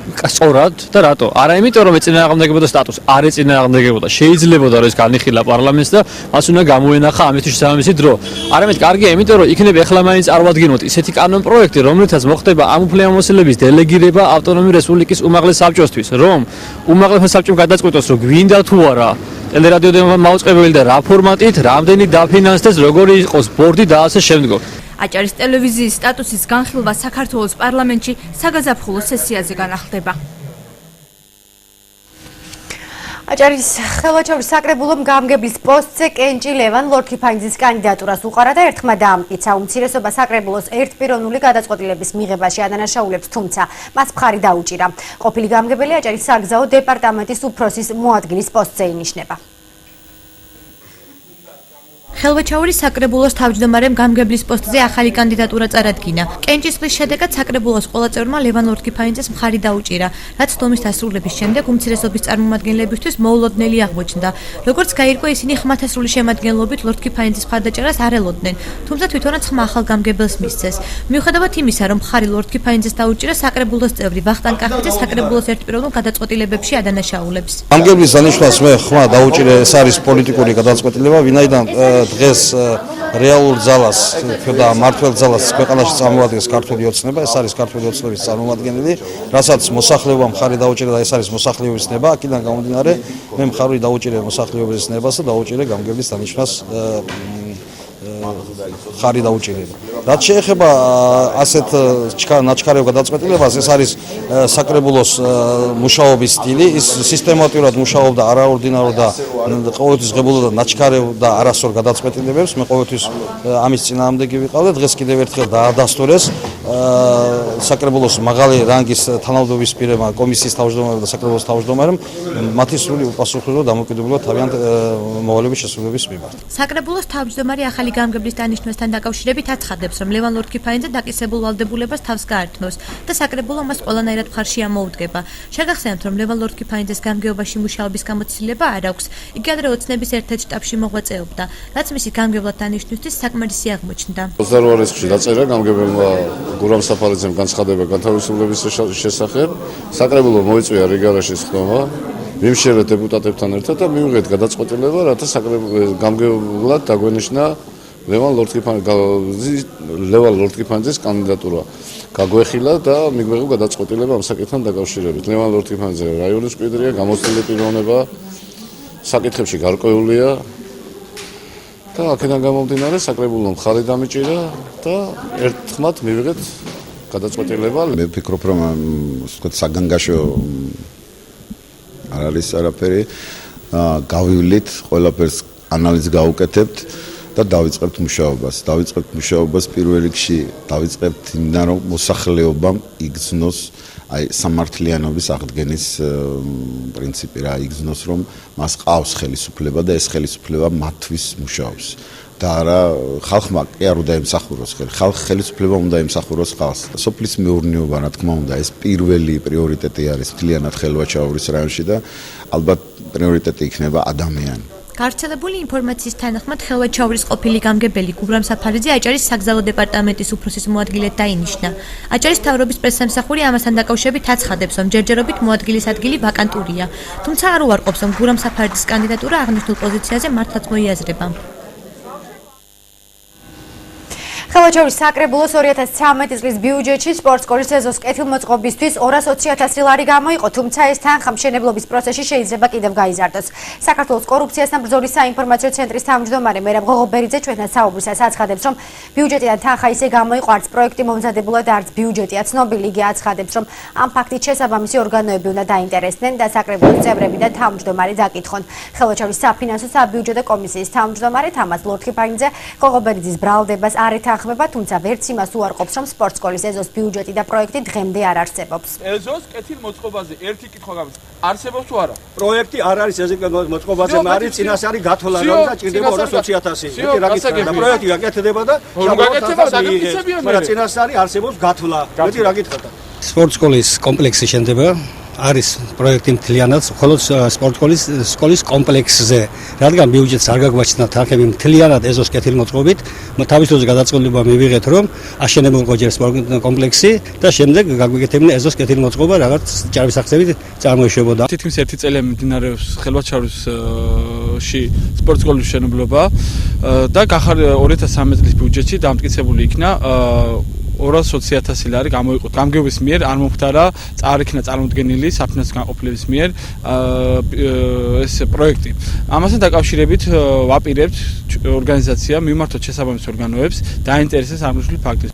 სწორად და რატო? არა იმიტომ რომ ეწინააღმდეგებოდა სტატუსს, არ ეწინააღმდეგებოდა. შეიძლება რომ ეს განიხილა პარლამენტს და მას უნდა გამოენახა ამისთვის შესაბამისი დრო. არამედ კარგია იმიტომ რომ იქნება ეხლა მაინც არვადგინოთ ისეთი კანონპროექტი, რომლითაც მოხდება ამ უფლებამოსილების დელეგირება ავტონომიური რესპუბლიკის უმაღლეს საბჭოსთვის, რომ უმაღლეს საბჭომ გადაწყვიტოს, რომ გვინდა თუ არა ტელერადიო მაუწყებელი და რა ფორმატით, რამდენი დაფინანსდეს, როგორი იყოს ბორდი და ასე შემდგომ. აჭარის ტელევიზიის სტატუსის განხილვა საქართველოს პარლამენტში საგაზაფხულო სესიაზე განახლდება. აჭარის ხელვაჩაურის საკრებულომ გამგებლის პოსტზე კენჭი ლევან ლორთქიფანიძის კანდიდატურას უყარა და ერთხმა დაამტკიცა. უმცირესობა საკრებულოს ერთპიროვნული გადაწყვეტილების მიღებაში ადანაშაულებს, თუმცა მას მხარი დაუჭირა. ყოფილი გამგებელი აჭარის საგზაო დეპარტამენტის უფროსის მოადგილის პოსტზე ინიშნება. ხელვაჩაურის საკრებულოს თავმჯდომარემ გამგებლის პოსტზე ახალი კანდიდატურა წარადგინა. კენჭისყრის შედეგად საკრებულოს ყველა წევრმა ლევან ლორთქიფანიძეს მხარი დაუჭირა, რაც დომის დასრულების შემდეგ უმცირესობის წარმომადგენლებისთვის მოულოდნელი აღმოჩნდა. როგორც გაირკვა, ისინი ხმათესრული შემადგენლობით ლორთქიფანიძის მხარდაჭერას არ ელოდნენ, თუმცა თვითონაც ხმა ახალ გამგებელს მისცეს. მიუხედავად იმისა, რომ მხარი ლორთქიფანიძეს დაუჭირა, საკრებულოს წევრი ვახტანგ კახიძე საკრებულოს ერთპიროვნულ გადაწყვეტილებებში ადანაშაულებს. გამგებლის დანიშვნას მე ხმა დაუჭირე, ეს არის პოლიტიკური გადაწყვეტილება, ვინაიდან დღეს რეალურ ძალას და მართლ ძალას ქვეყანაში წარმოადგენს ქართული ოცნება, ეს არის ქართული ოცნების წარმომადგენელი, რასაც მოსახლეობამ მხარი დაუჭირა და ეს არის მოსახლეობის ნება, აქედან გამომდინარე მე მხარი დაუჭირე მოსახლეობის ნებას და დაუჭირე გამგებლის დანიშვნას მხარი დაუჭირება. რაც შეეხება ასეთ ნაჩქარევ გადაწყვეტილებას, ეს არის საკრებულოს მუშაობის სტილი, ის სისტემატურად მუშაობდა არაორდინარულ და ყოველთვის ღებულობდა ნაჩქარევ და არასწორ გადაწყვეტილებებს. მე ყოველთვის ამის წინააღმდეგი ვიყავ და დღეს კიდევ ერთხელ დაადასტურეს საკრებულოს მაღალი რანგის თანამდებობის პირებმა, კომისიის თავმჯდომარემ და საკრებულოს თავმჯდომარემ მათი სრული უპასუხებლობა დამოკიდებულია თავიანთ მოვალეობის შესრულების მიმართ. საკრებულოს თავმჯდომარე ახალი გამგებლის დანიშვნასთან დაკავშირებით აცხადებს, რომ ლევან ლორთქიფანიძე დაკისებულ ვალდებულებას თავს გაართმევს და საკრებულო მას ყველანაირად მხარში ამოუდგება. შეგახსენებთ, რომ ლევან ლორთქიფანიძეს გამგეობაში მუშაობის გამოცდილება არ აქვს. იგი ადრე ოცნების ერთ-ერთ შტაბში მოღვაწეობდა, რაც მისი გამგებლად დანიშვნისთვის საკმარისი აღმოჩნდა. 28 რიცხვში დაწერა გამგებელმა გურამ საფარიძემ განცხადება განთავისუფლების შესახებ. საკრებულო მოიწვია რიგარაშის ხდომა, მიმშერეთ დეპუტატებთან ერთად და მივიღეთ გადაწყვეტილება, რათა გამგებლად დაგვენიშნა ლევან ლორთქიფანიძის კანდიდატურა გაგვეხილა და მიგვეღო გადაწყვეტილება ამ საკითხთან დაკავშირებით. ლევან ლორთქიფანიძე რაიონის მკვიდრია, გამოცდილი პიროვნება, საკითხებში გარკვეულია და აქედან გამომდინარე საკრებულომ მხარი დამიჭირა და ერთხმად მივიღეთ გადაწყვეტილება. მე ვფიქრობ, რომ საგანგაშო არ არის არაფერი, გავივლით, ყველაფერს ანალიზს გავუკეთებთ და დავიწყებთ მუშაობას. დავიწყებთ მუშაობას პირველ რიგში, დავიწყებთ იმიდან, რომ მოსახლეობამ იგრძნოს აი სამართლიანობის აღდგენის პრინციპი რა, იგრძნოს, რომ მას ყავს ხელისუფლება და ეს ხელისუფლება მათთვის მუშაობს. და არა ხალხმა კი არ უნდა ემსახუროს ხალხი ხელისუფლება უნდა ემსახუროს ხალხს. სოფლის მეურნეობა რა თქმა უნდა ეს პირველი პრიორიტეტი არის მთლიანად ხელვაჩაურის რაიონში და ალბათ პრიორიტეტი იქნება ადამიანი. გავრცელებული ინფორმაციის თანახმად ხელვაჩაურის ყოფილი გამგებელი გურამ საფარიძე აჭარის საგზაო დეპარტამენტის უფროსის მოადგილედ დაინიშნა. აჭარის მთავრობის პრესსამსახური ამასთან დაკავშირებით აცხადებს, რომ ჯერჯერობით მოადგილის ადგილი ვაკანტურია. თუმცა არ უარყოფს, რომ გურამ საფარიძის კანდიდატურა აღნიშნულ პოზიციაზე მართლაც მოიაზრება. ხელვაჩაურის საკრებულოს 2013 წლის ბიუჯეტში სპორტ სკოლის ეზოს კეთილმოწყობისთვის 220,000 ლარი გამოიყო, თუმცა ეს თანხა მშენებლობის პროცესში შეიძლება კიდევ გაიზარდოს. საქართველოს კორუფციასთან ბრძოლის საინფორმაციო ცენტრის თავმჯდომარე მერაბ ღოღობერიძე ჩვენთან საუბრისას აცხადებს, რომ ბიუჯეტიდან თანხა ისე გამოიყო, არც პროექტი მომზადებულა და არც ბიუჯეტია ცნობილი. იგი აცხადებს, რომ ამ ფაქტით შესაბამისი ორგანოები უნდა დაინტერესდნენ და საკრებულოს წევრები და თავმჯდომარე დაკითხონ. ხელვაჩაურის საფინანსო საბიუჯეტო კომისიის თავმჯდომარე თამაზ ლორთქიფანიძე ღოღობერიძის ბრალდებას არ ეთანხმება, თუმცა ვერც იმას უარყოფს, რომ სპორტ სკოლის ეზოს ბიუჯეტი და პროექტი დღემდე არ არსებობს. ეზოს კეთილმოწყობაზე ერთი კითხვა გამის. არსებობს თუ არა? პროექტი არ არის ეზოს კეთილმოწყობაზე, მაგრამ წინას არის გათვლა, რომ და ჭირდება 220,000. მე რა გითხრა და პროექტი გაკეთდება და მაგრამ წინას არის არსებობს გათვლა. მე რა გითხრა? სპორტ სკოლის კომპლექსი შენდება არის პროექტი მთლიანად მხოლოდ სპორტ სკოლის კომპლექსზე, რადგან ბიუჯეტს არ გაგვაჩნდა თანხები მთლიანად ეზოს კეთილმოწყობით, თავის დროზე გადაწყვეტილება მივიღეთ, რომ აშენებულიყო ჯერ სპორტ კომპლექსი და შემდეგ გაგვიკეთებინა ეზოს კეთილმოწყობა, რაღაც ჭარბი სახსრებით წარმოეშვებოდა. თითქმის ერთი წელი მიმდინარეობს ხელვაჩაურისში სპორტ სკოლის მშენებლობა და 2013 წლის ბიუჯეტში დამტკიცებული იქნა 220,000 ლარი გამოიყო გამგეობის მიერ, არ მომხდარა წარიქნა წარმოდგენილი საფინანსო განყოფილების მიერ ეს პროექტი. ამასთან დაკავშირებით ვაპირებთ ორგანიზაცია მიმართოთ შესაბამის ორგანოებს დაინტერესდეს აღმოჩენილი ფაქტის.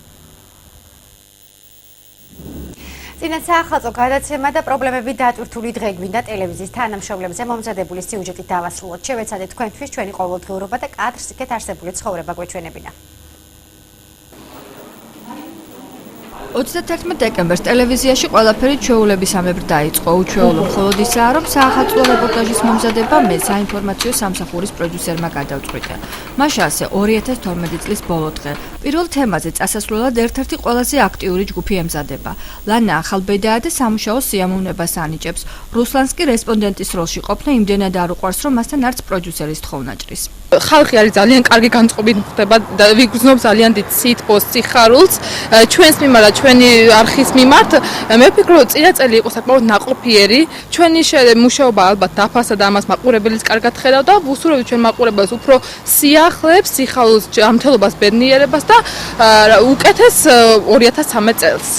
წინა საახალწლო გადაცემა და პრობლემები დატვირთული დღე გვინდა ტელევიზიის თანამშრომლებზე მომზადებული სიუჟეტით დავასრულოთ. შევეცადეთ თქვენთვის ჩვენი ყოველდღიურობა და კადრს იქეთ არსებული ცხოვრება გვეჩვენებინა. 31 დეკემბერს ტელევიზიაში ყველაფერი ჩვეულებისამებრ დაიწყო. უჩვეულო მხოლოდ ისაა, რომ საახალწლო რეპორტაჟის მომზადება მე საინფორმაციო სამსახურის პროდიუსერმა გადავწყვიტა. მაშა ასე 2012 წლის ბოლო დღე. პირველ თემაზე წასასვლელად ერთ-ერთი ყველაზე აქტიური ჯგუფი ემზადება. ლანა ახალბედაა და სამუშაო სიამოვნებას ანიჭებს. რუსლანს კი რესპონდენტის როლში ყოფნა იმდენად არ უყვარს, რომ მასთან არც პროდიუსერის თხოვნა ჭრის. ხალხი არის ძალიან კარგი განწყობით ხდება და ვიგრძნობ ძალიან დიდ სითბოს, სიხარულს. ჩვენს მიმართ, ჩვენი არხის მიმართ, მე ვფიქრობ, წინა წელი იყო საკმაოდ ნაყოფიერი. ჩვენი მუშაობა ალბათ დაფასდა და ამას მაყურებელიც კარგად ხედავდა. ვუსურვებთ ჩვენ მაყურებელს უფრო სიახლეებს, სიხარულს, ჯანმრთელობას, ბედნიერებას და უკეთეს 2013 წელს.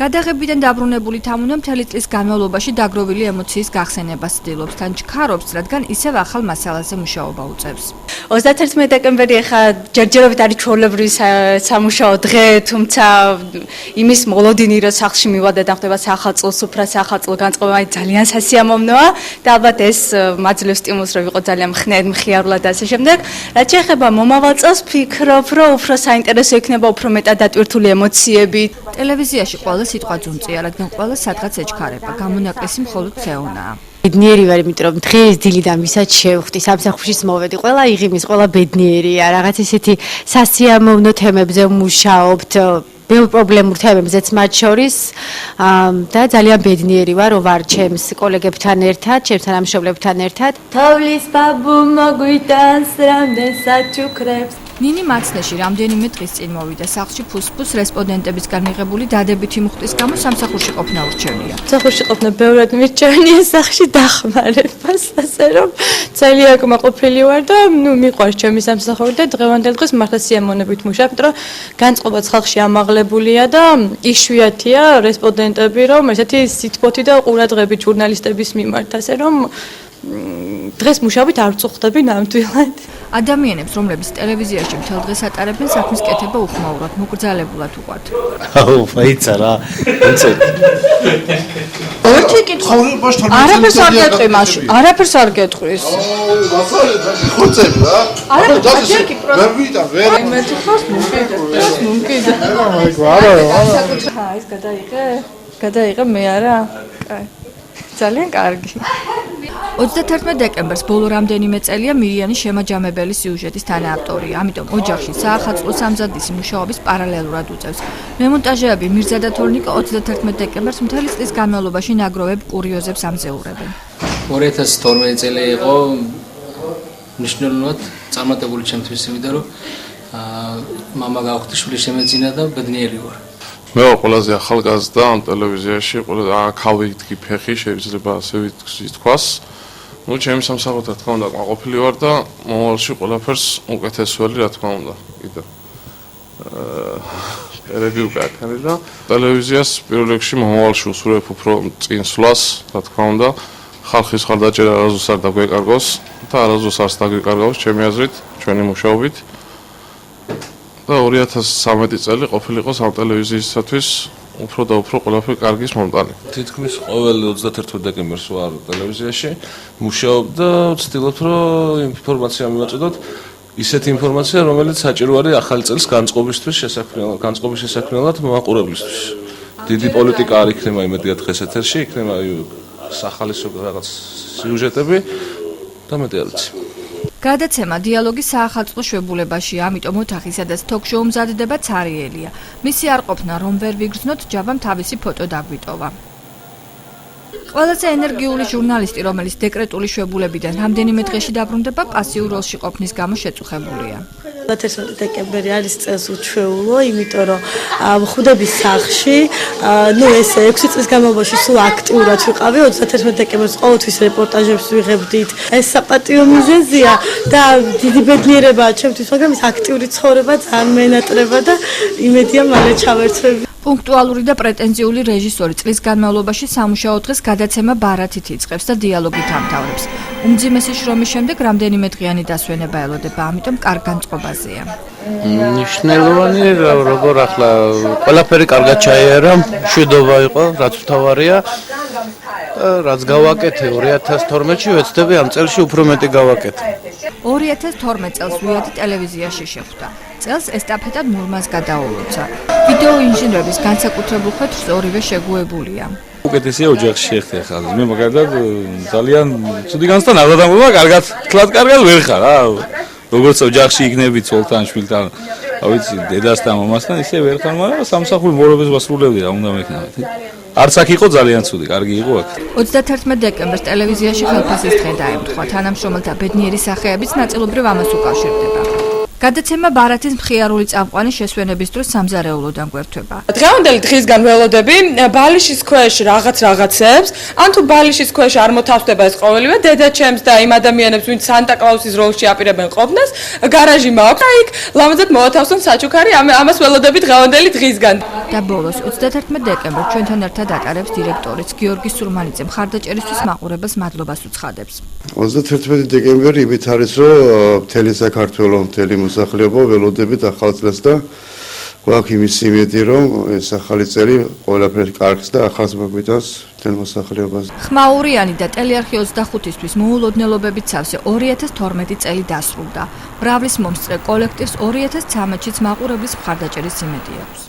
გადაღებიდან დაბრუნებული თამუნა მთელი წლის განმავლობაში დაგროვილი ემოციის გახსენებას ცდილობს, თან ჩქარობს, რადგან ისევ ახალ მასალაზე მუშაობა უწევს. 31 დეკემბერი ახლა ჯერჯერობით არის ჩვეულებრივი სამუშაო დღე, თუმცა იმის მოლოდინი, რომ სახლში მივადა და ხდება საახალწლო სუფრა, საახალწლო განწყობა ძალიან სასიამოვნოა და ალბათ ეს მაძლევს სტიმულს, რომ ვიყო ძალიან მხიარულად და ასე შემდეგ. რაც შეეხება მომავალ წელს, ვფიქრობ, რომ უფრო საინტერესო იქნება, უფრო მეტად დატვირთული ემოციები. ტელევიზიაში ყველა სიტყვა ძუნწია, რადგან ყველა სადღაც ეჩქარება. გამონაკლისი მხოლოდ ცეონაა. ბედნიერი ვარ, იმიტომ რომ დღეს დილიდან ვისაც შევხვდი, სამსახურშიც მოვედი, ყველა იღიმის, ყველა ბედნიერია, რაღაც ესეთი სასიამოვნო თემებზე ვმუშაობთ, ბევრ პრობლემურ თემებზეც მათ შორის და ძალიან ბედნიერი ვარ, რომ ვარ ჩემს კოლეგებთან ერთად, ჩემს თანამშრომლებთან ერთად. თოვლის ბაბუ მოგვიტანს რამდენ საჩუქრებს. ნინი მაცნეში რამდენიმე დღის წინ მოვიდა სახლში ფუსფუს რესპონდენტებისგან მიღებული დადებითი მუხტის გამო სამსახურში ყოფნა ურჩევნია. სამსახურში ყოფნა ბევრად მირჩევნია სახლში დახმარებას, ასე რომ ძალიან კმაყოფილი ვარ და მიყვარს ჩემი სამსახური და დღევანდელ დღეს მართლა სიამოვნებით მუშაობ, იმიტომ რომ განწყობაც ხალხში ამაღლებულია და იშვიათია რესპონდენტები, რომ ესეთი სიტყვოთი და ყურადღებით ჟურნალისტების მიმართ, ასე რომ დღეს მუშაობით არ წუხდები ნამდვილად. ადამიანებს, რომლებიც ტელევიზიაში მთელ დღეს ატარებენ, საქმის კეთება უხმაურად, მოკრძალებულად უყვართ. აუ, ფაიცა რა. ერთი კითხვა. არაფერს არ გეტყვი მაშინ. არაფერს არ გეტყვის. ხოცებ რა. არაფერს ჯერკი პროს. ვერ მე თვითონ მომკიდა. ეს გადაიღე? გადაიღე მე არა? კაი. ძალიან კარგი. 31 დეკემბერს ბოლო რამდენიმე წელია მირიანი შემაჯამებელი სიუჟეტის თანაავტორია, ამიტომ ოჯახში საახალწლო სამზადისი მუშაობის პარალელურად უწევს. რემონტაჟეები მირზა და თორნიკო 31 დეკემბერს მთელი წლის განმავლობაში ნაგროვებ კურიოზებს ამზეურებენ. 2012 წელი იყო მნიშვნელოვნად წარმატებული ჩემთვის, იმიტომ რომ მამა გავხდი, შვილი შემეძინა და ბედნიერი ვარ. მე ვარ ყველაზე ახალგაზრდა ამ ტელევიზიაში, ქალვიდგი ფეხი შეიძლება ასე ითქვას. ну ჩემი სამსახური რა თქმა უნდა ყოფილი ვარ და მომავალში ყველაფერს უკეთეს ველი რა თქმა უნდა კიდე რევიუ გაკეთე და ტელევიზიას პირველ რიგში მომავალში უსურვებ უფრო წინსვლას რა თქმა უნდა ხალხის ხარდაჭერა არასდროს არ დაგვეკარგოს და არასდროს არც დაგვეკარგავს ჩემი აზრით ჩვენი მუშაობით და 2013 წელი ყოფილიყო ამ ტელევიზიისათვის უფრო და უფრო ყველაფერი კარგის მომტანი. თითქმის ყოველ 31 დეკემბერს ვარ ტელევიზიაში, მუშაობ და ვცდილობ რომ ინფორმაცია მივაწოდოთ, ისეთი ინფორმაცია, რომელიც საჭირო არის ახალი წელს განწყობისთვის შესაქმნელად მოაყურებლისთვის. დიდი პოლიტიკა არ იქნება იმედია დღეს ეთერში, იქნება სახალისო რაღაც სიუჟეტები და მეტი არ ვიცი. გადაცემა დიალოგი საახალწლო შვებულებაში, ამიტომ ოთახი, სადაც თოქ-შოუ მზადდება ცარიელია. მისი არ ყოფნა რომ ვერ ვიგრძნოთ, ჯავამ თავისი ფოტო დაგვიტოვა. ყველაზე ენერგიული ჟურნალისტი, რომელიც დეკრეტული შვებულებიდან რამდენიმე დღეში დაბრუნდება, პასიურ როლში ყოფნის გამო შეწუხებულია. 31 დეკემბერი არის წელს უჩვეულო, იმიტომ რომ ხუდების სახლში, ეს 6 წლის განმავლობაში სულ აქტიურად ვიყავი, 31 დეკემბერს ყოველთვის რეპორტაჟებს ვიღებდით. ეს საპატიო მიზეზია და დიდი ბედნიერებაა ჩემთვის, მაგრამ ეს აქტიური ცხოვრება ძალიან მენატრება და იმედია მალე ჩავერთვები. პუნქტუალური და პრეტენზიული რეჟისორი წლის განმავლობაში სამუშაო დღეს წელს გადაცემა ბარათით იწყებს და დიალოგით ამთავრებს. უმძიმესი შრომის შემდეგ რამდენიმე დღიანი დასვენება ელოდება, ამიტომ კარგ განწყობაზეა. მნიშვნელოვანი როგორ ახლა ყველაფერი კარგად ჩაიარა, მშვიდობა იყო, რაც მთავარია. რაც გავაკეთე 2012-ში, ვეცდები ამ წელში უფრო მეტი გავაკეთე. 2012 წელს ვიადი ტელევიზიაში შეხვდა. წელს ესტაფეტად მურმანს გადაულოცა. ვიდეო ინჟინერების განსაკუთრებულ ხედვს ორივე შეგუებულია. უკეთესია ოჯახში შეხვდე ხალხს. მე მაგალითად ძალიან ცუდი განსთან არ დამოვა, კარგად ვერ ხარ რა. როგორც ოჯახში იქნები ცოლთან, შვილთან, რა ვიცი, დედასთან, მამასთან, ისე ვერ ხარ, მაგრამ სამსახური მორობებს ვასრულებდი რა უნდა მექნება. არც აქ იყო ძალიან ცუდი, კარგი იყო აქ. 31 დეკემბერს ტელევიზიაში ხელფასის დღე დაემთხვა. თანამშრომელთა ბედნიერი სახეებიც ნაწილობრივ ამას უკავშირდება. გადაცემა ბარათის მხიარული წამყვანი შესვენების დროს სამზარეულოდან გვერდება. დღევანდელი დღისგან ველოდები ბალიშის ქვეშ რაღაცებს, ან თუ ბალიშის ქვეშ არ მოთავსდება ეს ყოველივე, დედაჩემს და იმ ადამიანებს, ვინც სანტა კლაუსის როლში აპირებენ ყოფნას, გარაჟი მაქვს და იქ ლამაზად მოათავსონ საჩუქარი, ამას ველოდები დღევანდელი დღისგან. და ბოლოს 31 დეკემბერს ჩვენთან ერთად ატარებს დირექტორიც გიორგი სურმანიძე მხარდაჭერისთვის მაყურებელს მადლობას უცხადებს. 31 დეკემბერი იმით არის, რომ მთელი საქართველოს მთელი მოსახლეობა ველოდებით ახალ წელს და გვაქვს იმის იმედი, რომ ეს ახალი წელი ყველაფერი კარგს და ახალს მოგვიტანს მთელ მოსახლეობას. ხმაურიანი და ტელეარხი 25-ისთვის მოულოდნელობებით სავსე 2012 წელი დასრულდა. ბრავლის მომსწრე კოლექტივს 2013-ში მაყურებლის მხარდაჭერის იმედი აქვს.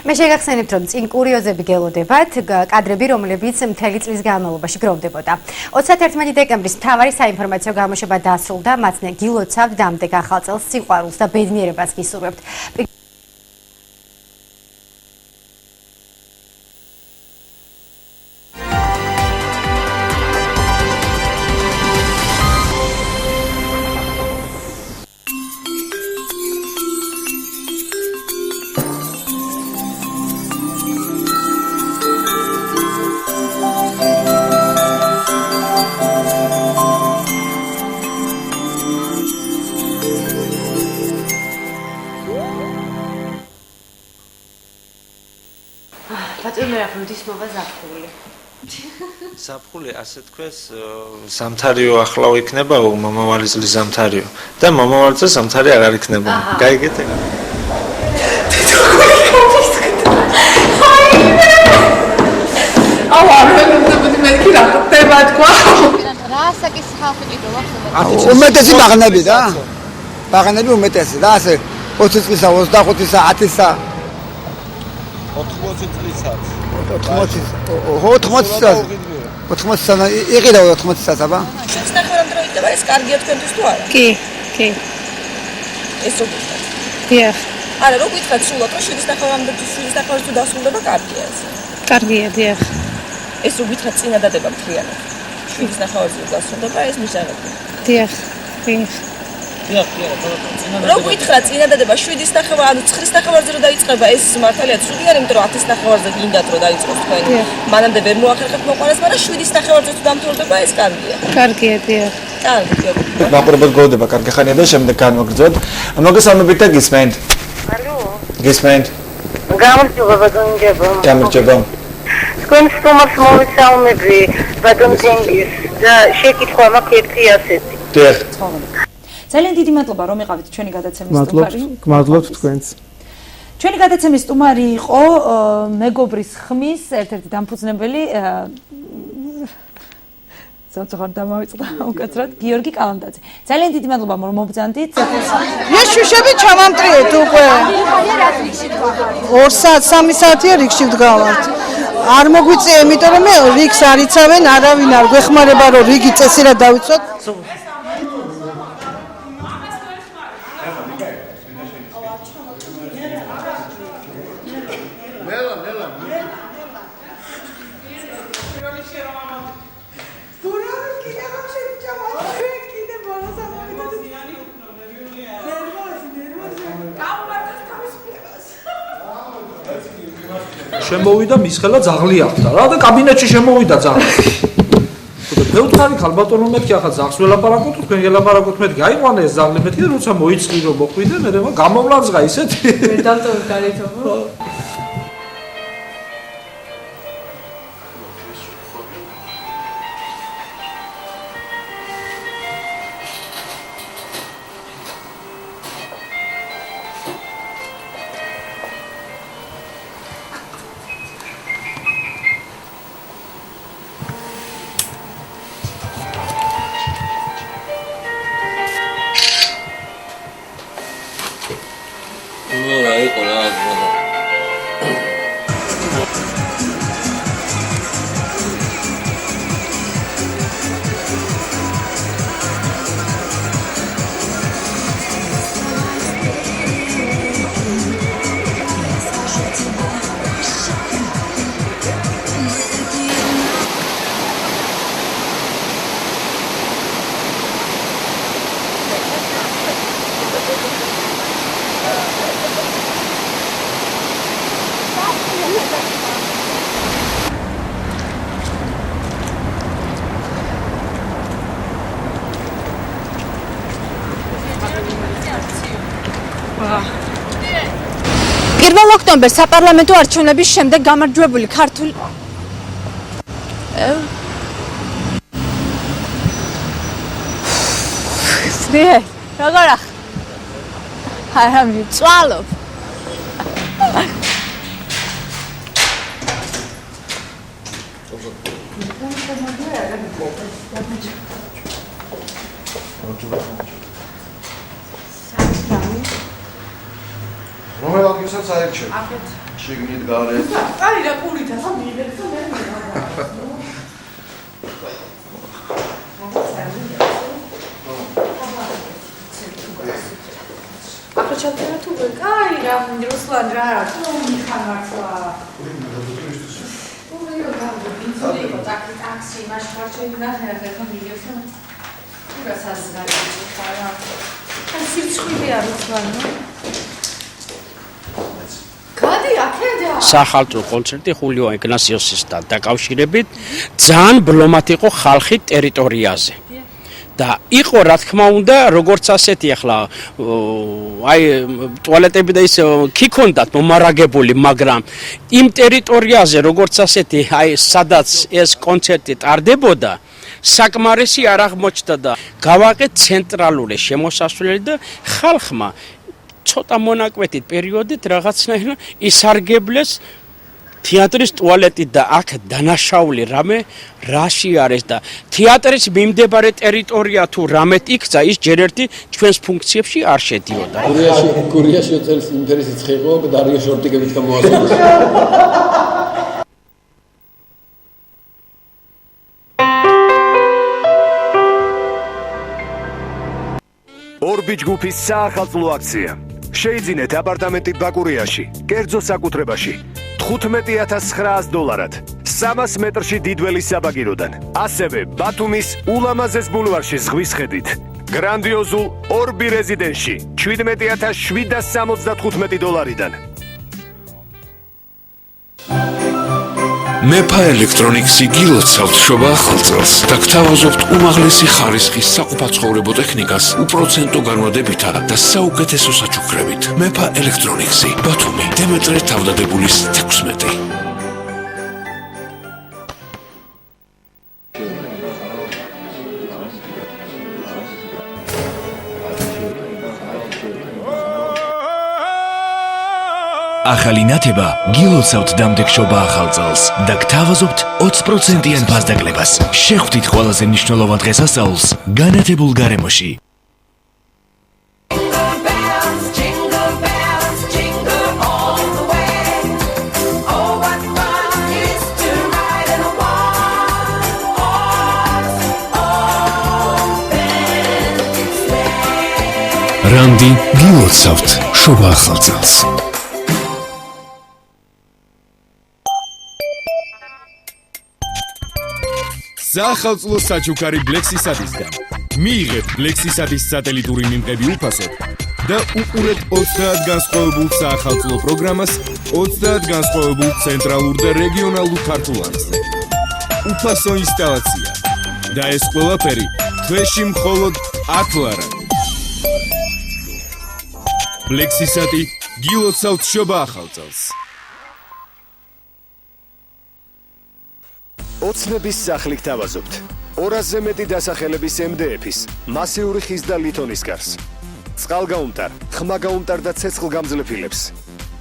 მე შეგახსენებთ, რომ წინ კურიოზები გელოდებათ, კადრები, რომლებიც მთელი წლის განმავლობაში გროვდებოდა. 31 დეკემბრის მთავარი საინფორმაციო გამოშვება დასრულდა, მათნე გილოცავთ დამდეგ ახალ წელს, სიყვარულს და ბედნიერებას გისურვებთ. ზაფხული ასე თქვეს ზამთარიო ახლავ იქნება მომავალი წლის ზამთარიო და მომავალი წლის ზამთარი აღარ იქნება. გაიგეთ ეგ? აუ არ ვეუბნები მე კი რა ხდება თქვა. რა საკის ხალხი ყიდულობს? უმეტესი ბაღნები და ბაღნები უმეტესი და ასე 20 წლისა, 25-ისა, 10-ისა 80 წლისაც 80-ისა იყიდა 80-იცას აბა? ეს ნახევარ დრო იქნება, ეს კარგია თქვენთვის თუ არა? კი. ეს როგორ ხარ? დიახ. არა, რო გითხრათ სულად, რომ 7:30 თუ დასრულდება, კარგია ეს. კარგია, დიახ. ეს რო გითხრათ წინა დადება მთლიანად. 7:30 დასრულდება, ეს მისაღებია. დიახ. რო გითხრათ წინა დადება 7:30, ანუ 9:30-ზე რო დაიწყება, ეს მართალია ცუდი არის, იმიტომ რომ 10:30-ზე გინდათ რომ დაიწყოს თქვენი. მანამდე ვერ მოახერხებთ მოყარას, მაგრამ 7:30-ზე თუ დამთავრდება, ეს კარგია. კარგია, დიახ. კარგია. მაყურებელს გოდება კარგი ხანია და შემდეგ განვაგრძელებთ. მოგესალმებით და გისმენთ. ალო. გისმენთ. გამარჯობა ბატონგებო. გამარჯობა. თქვენ სტუმარს მოვისალმები ბატონგის და შეკითხვა მაქვს ერთი ასეთი. დიახ. ძალიან დიდი მადლობა რომ იყავით ჩვენი გადაცემის სტუმარი. გმადლობთ თქვენს. ჩვენი გადაცემის სტუმარი იყო მეგობრის ხმის ერთ-ერთი დამფუძნებელი სამწუხაროდ დამავიწყდა უკაცრად გიორგი კალანდაძე. ძალიან დიდი მადლობა რომ მობრძანდით. ეს შუშები ჩამამტრიეთ უკვე. 2 საათი, 3 საათია რიგში ვდგავართ. არ მოგვიწია, იმიტომ რომ მე რიგს არ იცავენ, არავინ არ გვეხმარება რომ რიგი წესირად დავიცოთ. შემოვიდა მის ხელა ძაღლი ახდა რა და კაბინეტში შემოვიდა ძაღლი. ბევრი ხალხი ბატონო მეთქი ახლა ძაღლს ველაპარაკოთ, თქვენ გელაპარაკოთ, მეთქი აიყვანა ეს ძაღლი მეთქი და როცა მოიწყირო მოყვიდე მე რა გამოვლანძღა ისეთი. მე დავტოვე გარეთო. ოქტომბერს საპარლამენტო არჩევნების შემდეგ გამარჯვებული ქართული როგორ არა მიწვალობ რომელ ადგილსაც აერჩევ? შიგნით გარეთ. აი რა პურით ახლა მიიღეთ და მე ახლა ჩავწერა თუ კაი რა რუსლან რა მიხარ მართლა იყო ტაქსი მაშ მარჩენი ნახე ახლა მიიღეთ და რა საზღარი ხარა ან სიცხვილეა რუსლან სახალხო კონცერტი ხულიო იგნასიოსისთან დაკავშირებით ძალიან ბლომად იყო ხალხი ტერიტორიაზე და იყო რა თქმა უნდა როგორც ასეთი ახლა აი ტუალეტები და ის ქიქონდათ მომარაგებული მაგრამ იმ ტერიტორიაზე როგორც ასეთი აი სადაც ეს კონცერტი ტარდებოდა საკმარისი არ აღმოჩნდა და გავაკეთ ცენტრალური შემოსასვლელი და ხალხმა ცოტა მონაკვეთით პერიოდით რაღაცნაირად ისარგებლეს თეატრის ტუალეტი და აქ დანაშაული რამე რაში არის და თეატრის მიმდებარე ტერიტორია თუ რამეთ იქცა ის ჯერ ერთი ჩვენს ფუნქციებში არ შედიოდა. გურიაში ოცელის ინტერესიც ხეიყო დარიო შორტიკებით გამოასწორეს. ორბი ჯგუფის საახალწლო აქცია. შეიძინეთ აპარტამენტი ბაკურიაში, კერძო საკუთრებაში. $15900 300 მეტრში დიდველის საბაგიროდან. ასევე ბათუმის ულამაზეს ბულვარში ზღვის ხედით. გრანდიოზულ ორბი რეზიდენსში $17775-დან. მეფა ელექტრონიქსი გილოცავთ შობა ახალწელს და გთავაზობთ უმაღლესი ხარისხის საყოფაცხოვრებო ტექნიკას უპროცენტო განმადებითა და საუკეთესო საჩუქრებით. მეფა ელექტრონიქსი, ბათუმი, დემეტრე თავდადებულის 16. ახალი ნათება გილოცავთ დამდეგშობა ახალწელს და გთავაზობთ 20%-იან ფასდაკლებას. შეხვდით ყველაზე მნიშვნელოვან დღესასწაულს განათებულ გარემოში. რანდი გილოცავთ შობა ახალწელს. საახალწლო საჩუქარი ბლექსისადისგან. მიიღეთ ბლექსისადის სატელიტური მიმღები უფასოდ და უყურეთ 30 განსხვავებულ საახალწლო პროგრამას 30 განსხვავებულ ცენტრალურ და რეგიონალურ ქართულენებზე. უფასო ინსტალაცია და ეს ყველაფერი თვეში მხოლოდ 10 ლარად. ბლექსისადი გილოცავთ შობა ახალწელს. ოცნების სახლი გთავაზობთ. 200-ზე მეტი დასახელების MDF-ის, მასიური ხის და ლითონის გარს. წყალგაუმტარ, ხმაგაუმტარ და ცეცხლგამძლეფილებს.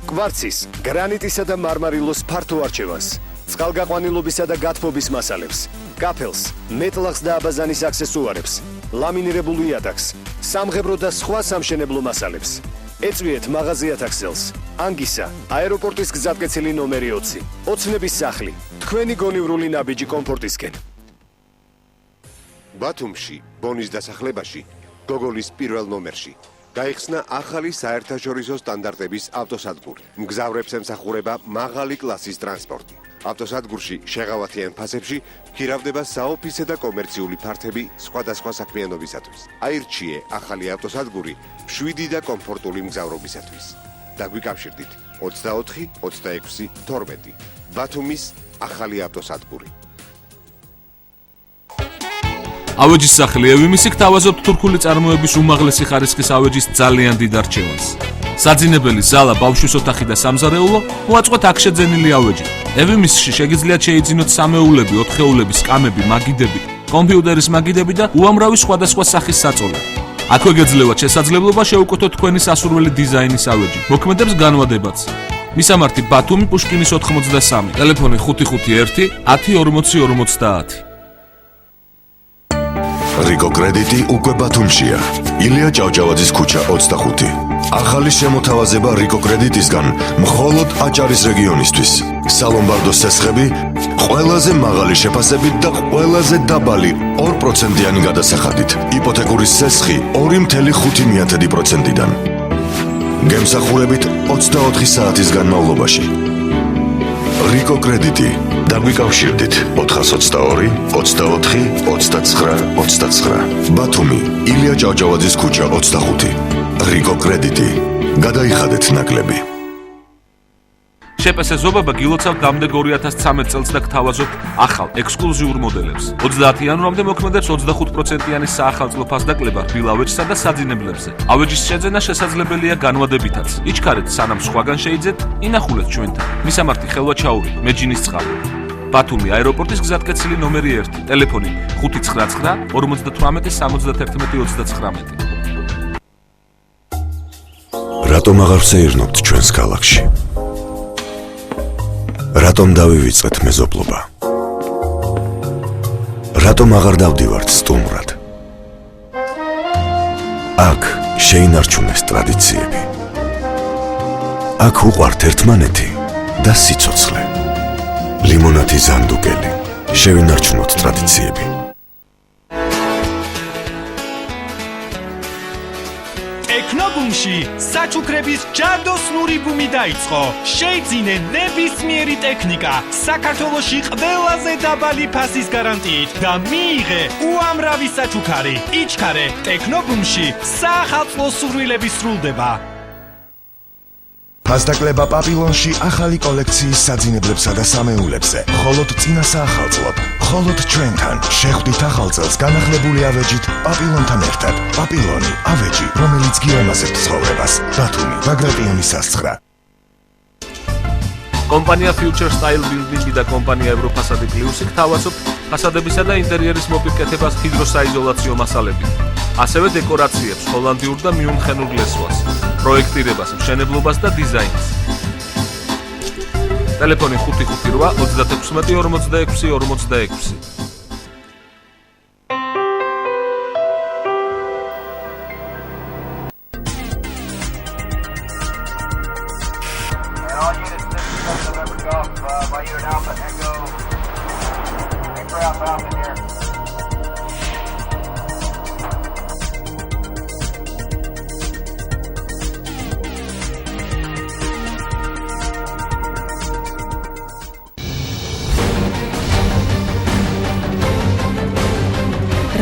კვარცის, გრანიტისა და მარმარილოს ფართო არჩევანს. წყალგაყვანილობისა და გათბობის მასალებს. კაფელს, მეტლახს და აბაზანის აქსესუარებს. ლამინირებულ იატაკს, სამღებრო და სხვა სამშენებლო მასალებს. ეწვიეთ მაღაზია ტაქსელს. ანგისა, აეროპორტის გზატკეცილი ნომერი 20. ოცნების სახლი. თქვენი გონივრული ნაბიჯი კომფორტისკენ. ბათუმში, ბონის დასახლებაში, გოგოლის პირველ ნომერში გაიხსნა ახალი საერთაშორისო სტანდარტების ავტოსადგური. მგზავრებს ემსახურება მაღალი კლასის ტრანსპორტი. ავტოსადგურში შეღავათიან ფასებში ხირავდება საოფისე და კომერციული ფართები სხვადასხვა საქმიანობისათვის. აირჩიე ახალი ავტოსადგური მშვიდი და კომფორტული მგზავრობისათვის. დაგვიკავშირდით 24 26 12. ბათუმის ახალი ავტოსადგური. ავეჯის სახლი ევიმისი გთავაზობთ თურქული წარმოების უმაღლესი ხარისხის ავეჯის ძალიან დიდ არჩევანს. საძინებელი ზალა, ბავშვის ოთახი და სამზარეულო მოაწყვეთ აქ შეძენილი ავეჯი. ევიმისში შეგიძლიათ შეიძინოთ სამეულები, ოთხეულები, სკამები, მაგიდები, კომპიუტერის მაგიდები და უამრავი სხვადასხვა სახის საწოლი. აქვე გეძლევათ შესაძლებლობა შეუკეთოთ თქვენი სასურველი დიზაინის ავეჯი. მოქმედებს განვადებაც. მისამართი ბათუმი პუშკინის 83, ტელეფონი 551 10 40 50. რიკო კრედიტი უკვე ბათუმშია. ილია ჭავჭავაძის ქუჩა 25. ახალი შემოთავაზება რიკო კრედიტისგან მხოლოდ აჭარის რეგიონისთვის. სალომბარდოს სესხები ყველაზე მაღალი შეფასებით და ყველაზე დაბალი 2%-იანი გადასახადით. იპოთეკური სესხი 2.5%-დან. გემსახურებით 24 საათის განმავლობაში. რიკო კრედიტი. დაგვიკავშირდით 422 24 29 29. ბათუმი, ილია ჭავჭავაძის ქუჩა 25. რიკო კრედიტი. გადაიხადეთ ნაკლები. შეპესე ზობება გილოცავთ დამდეგ 2013 წელს და გთავაზობთ ახალ ექსკლუზიურ მოდელებს. 30 იანვრამდე მოქმედებს 25%-იანი საახალწლო ფასდაკლება ბილავეჯსა და საძინებლებზე. ავეჯის შეძენა შესაძლებელია განვადებითაც. იჩქარეთ სანამ სხვაგან შეიძეთ, ინახულეთ ჩვენთან. მისამართი ხელვაჩაური, მეჯინისწყალი. ბათუმი აეროპორტის გზატკეცილი ნომერი 1, ტელეფონი 599 58 71 39. რატომ აღარ ვსეირნობთ ჩვენს ქალაქში? რატომ დავივიწყეთ მეზობლობა? რატომ აღარ დავდივართ სტუმრად? აქ შეინარჩუნეს ტრადიციები. აქ უყვართ ერთმანეთი და სიცოცხლე. ლიმონათი ზანდუკელი. შევინარჩუნოთ ტრადიციები. ტექნობუმში საჩუქრების ჯადოსნური ბუმი დაიწყო. შეიძინე ნებისმიერი ტექნიკა საქართველოში ყველაზე დაბალი ფასის გარანტიით და მიიღე უამრავი საჩუქარი. იჩქარე, ტექნობუმში საახალწლო სურვილების სრულდება. ფასდაკლება პაპილონში ახალი კოლექციის საძინებლებსა და სამეულებზე. მხოლოდ წინა საახალწლოდ, მხოლოდ ჩვენთან შეხვდით ახალ წელს განახლებული ავეჯით პაპილონთან ერთად. პაპილონი, ავეჯი, რომელიც გიამაზებთ ცხოვრებას. ბათუმი, ბაგრატიონის 109. კომპანია Future Style Building და კომპანია ევროფასადი პლუსი გთავაზობთ ფასადებისა და ინტერიერის მოპირკეთებას ჰიდროსაიზოლაციო მასალებით. ასევე დეკორაციებს, ჰოლანდიურ და მიუნხენურ ლესვას, პროექტირებას, მშენებლობას და დიზაინს. ტელეფონი 558 36 46 46.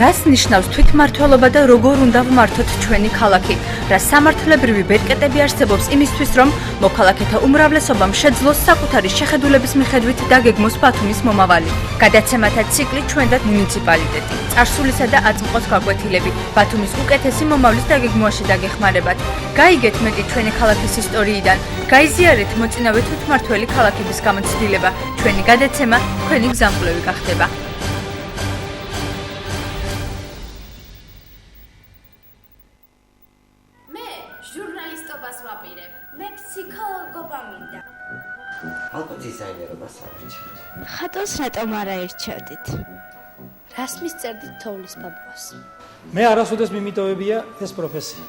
რას ნიშნავს თვითმმართველობა და როგორ უნდა ვმართოთ ჩვენი ქალაქი? რა სამართლებრივი ბერკეტები არსებობს იმისთვის, რომ მოქალაქეთა უმრავლესობამ შეძლოს საკუთარი შეხედულების მიხედვით დაგეგმოს ბათუმის მომავალი? გადაცემათა ციკლი ჩვენ და მუნიციპალიტეტი. წარსულისა და აწმყოს გაკვეთილები ბათუმის უკეთესი მომავლის დაგეგმვაში დაგეხმარებათ. გაიგეთ მეტი ჩვენი ქალაქის ისტორიიდან, გაიზიარეთ მოწინავე თვითმმართველი ქალაქების გამოცდილება. ჩვენი გადაცემა თქვენი გზამკვლევი გახდება. ალბათ დიზაინერობას ავირჩიოთ. ხატოს რატომ არ აირჩევდით? რას მისწერდით თოვლის ბაბუას? მე არასოდეს მიმიტოვებია ეს პროფესია.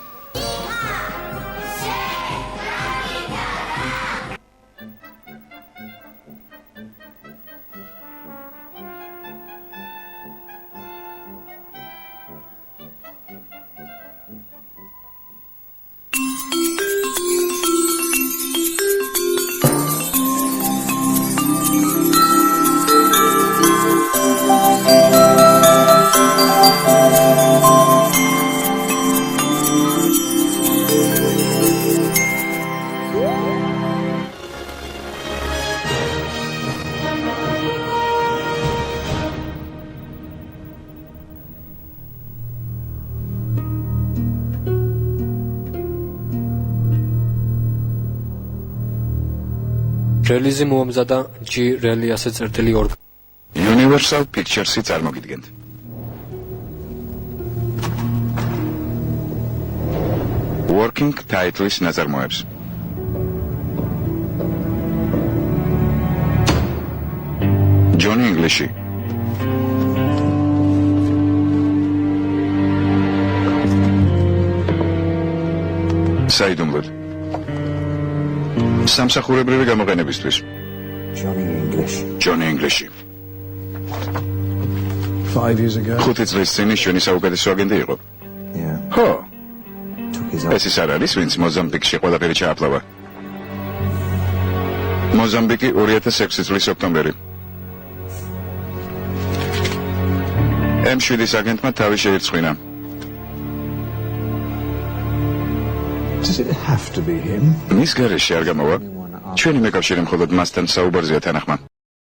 რელიზი მოამზადა G Rally ასე წერტილი Universal Pictures-ი წარმოგიდგენთ. Working Title-ის ნაწარმოებს. Johnny English-ი. საიდუმლოდ. სამსახურებრივი გამოყენებისთვის. Johnny English-ი. 5 years ago. 5 წლის წინ ჩვენი საუკეთესო აგენტი იყო. ხო. ეს ის არ არის, ვინც მოზამბიკში ყველაფერი ჩააფლავა. მოზამბიკი 2006 წლის ოქტომბერი. M7-ის აგენტმა თავი შეირწყვინა. Does it have to be him? მის გარეშე არ გამოვა. ჩვენი მეკავშირე მხოლოდ მასთან საუბარზეა თანახმა.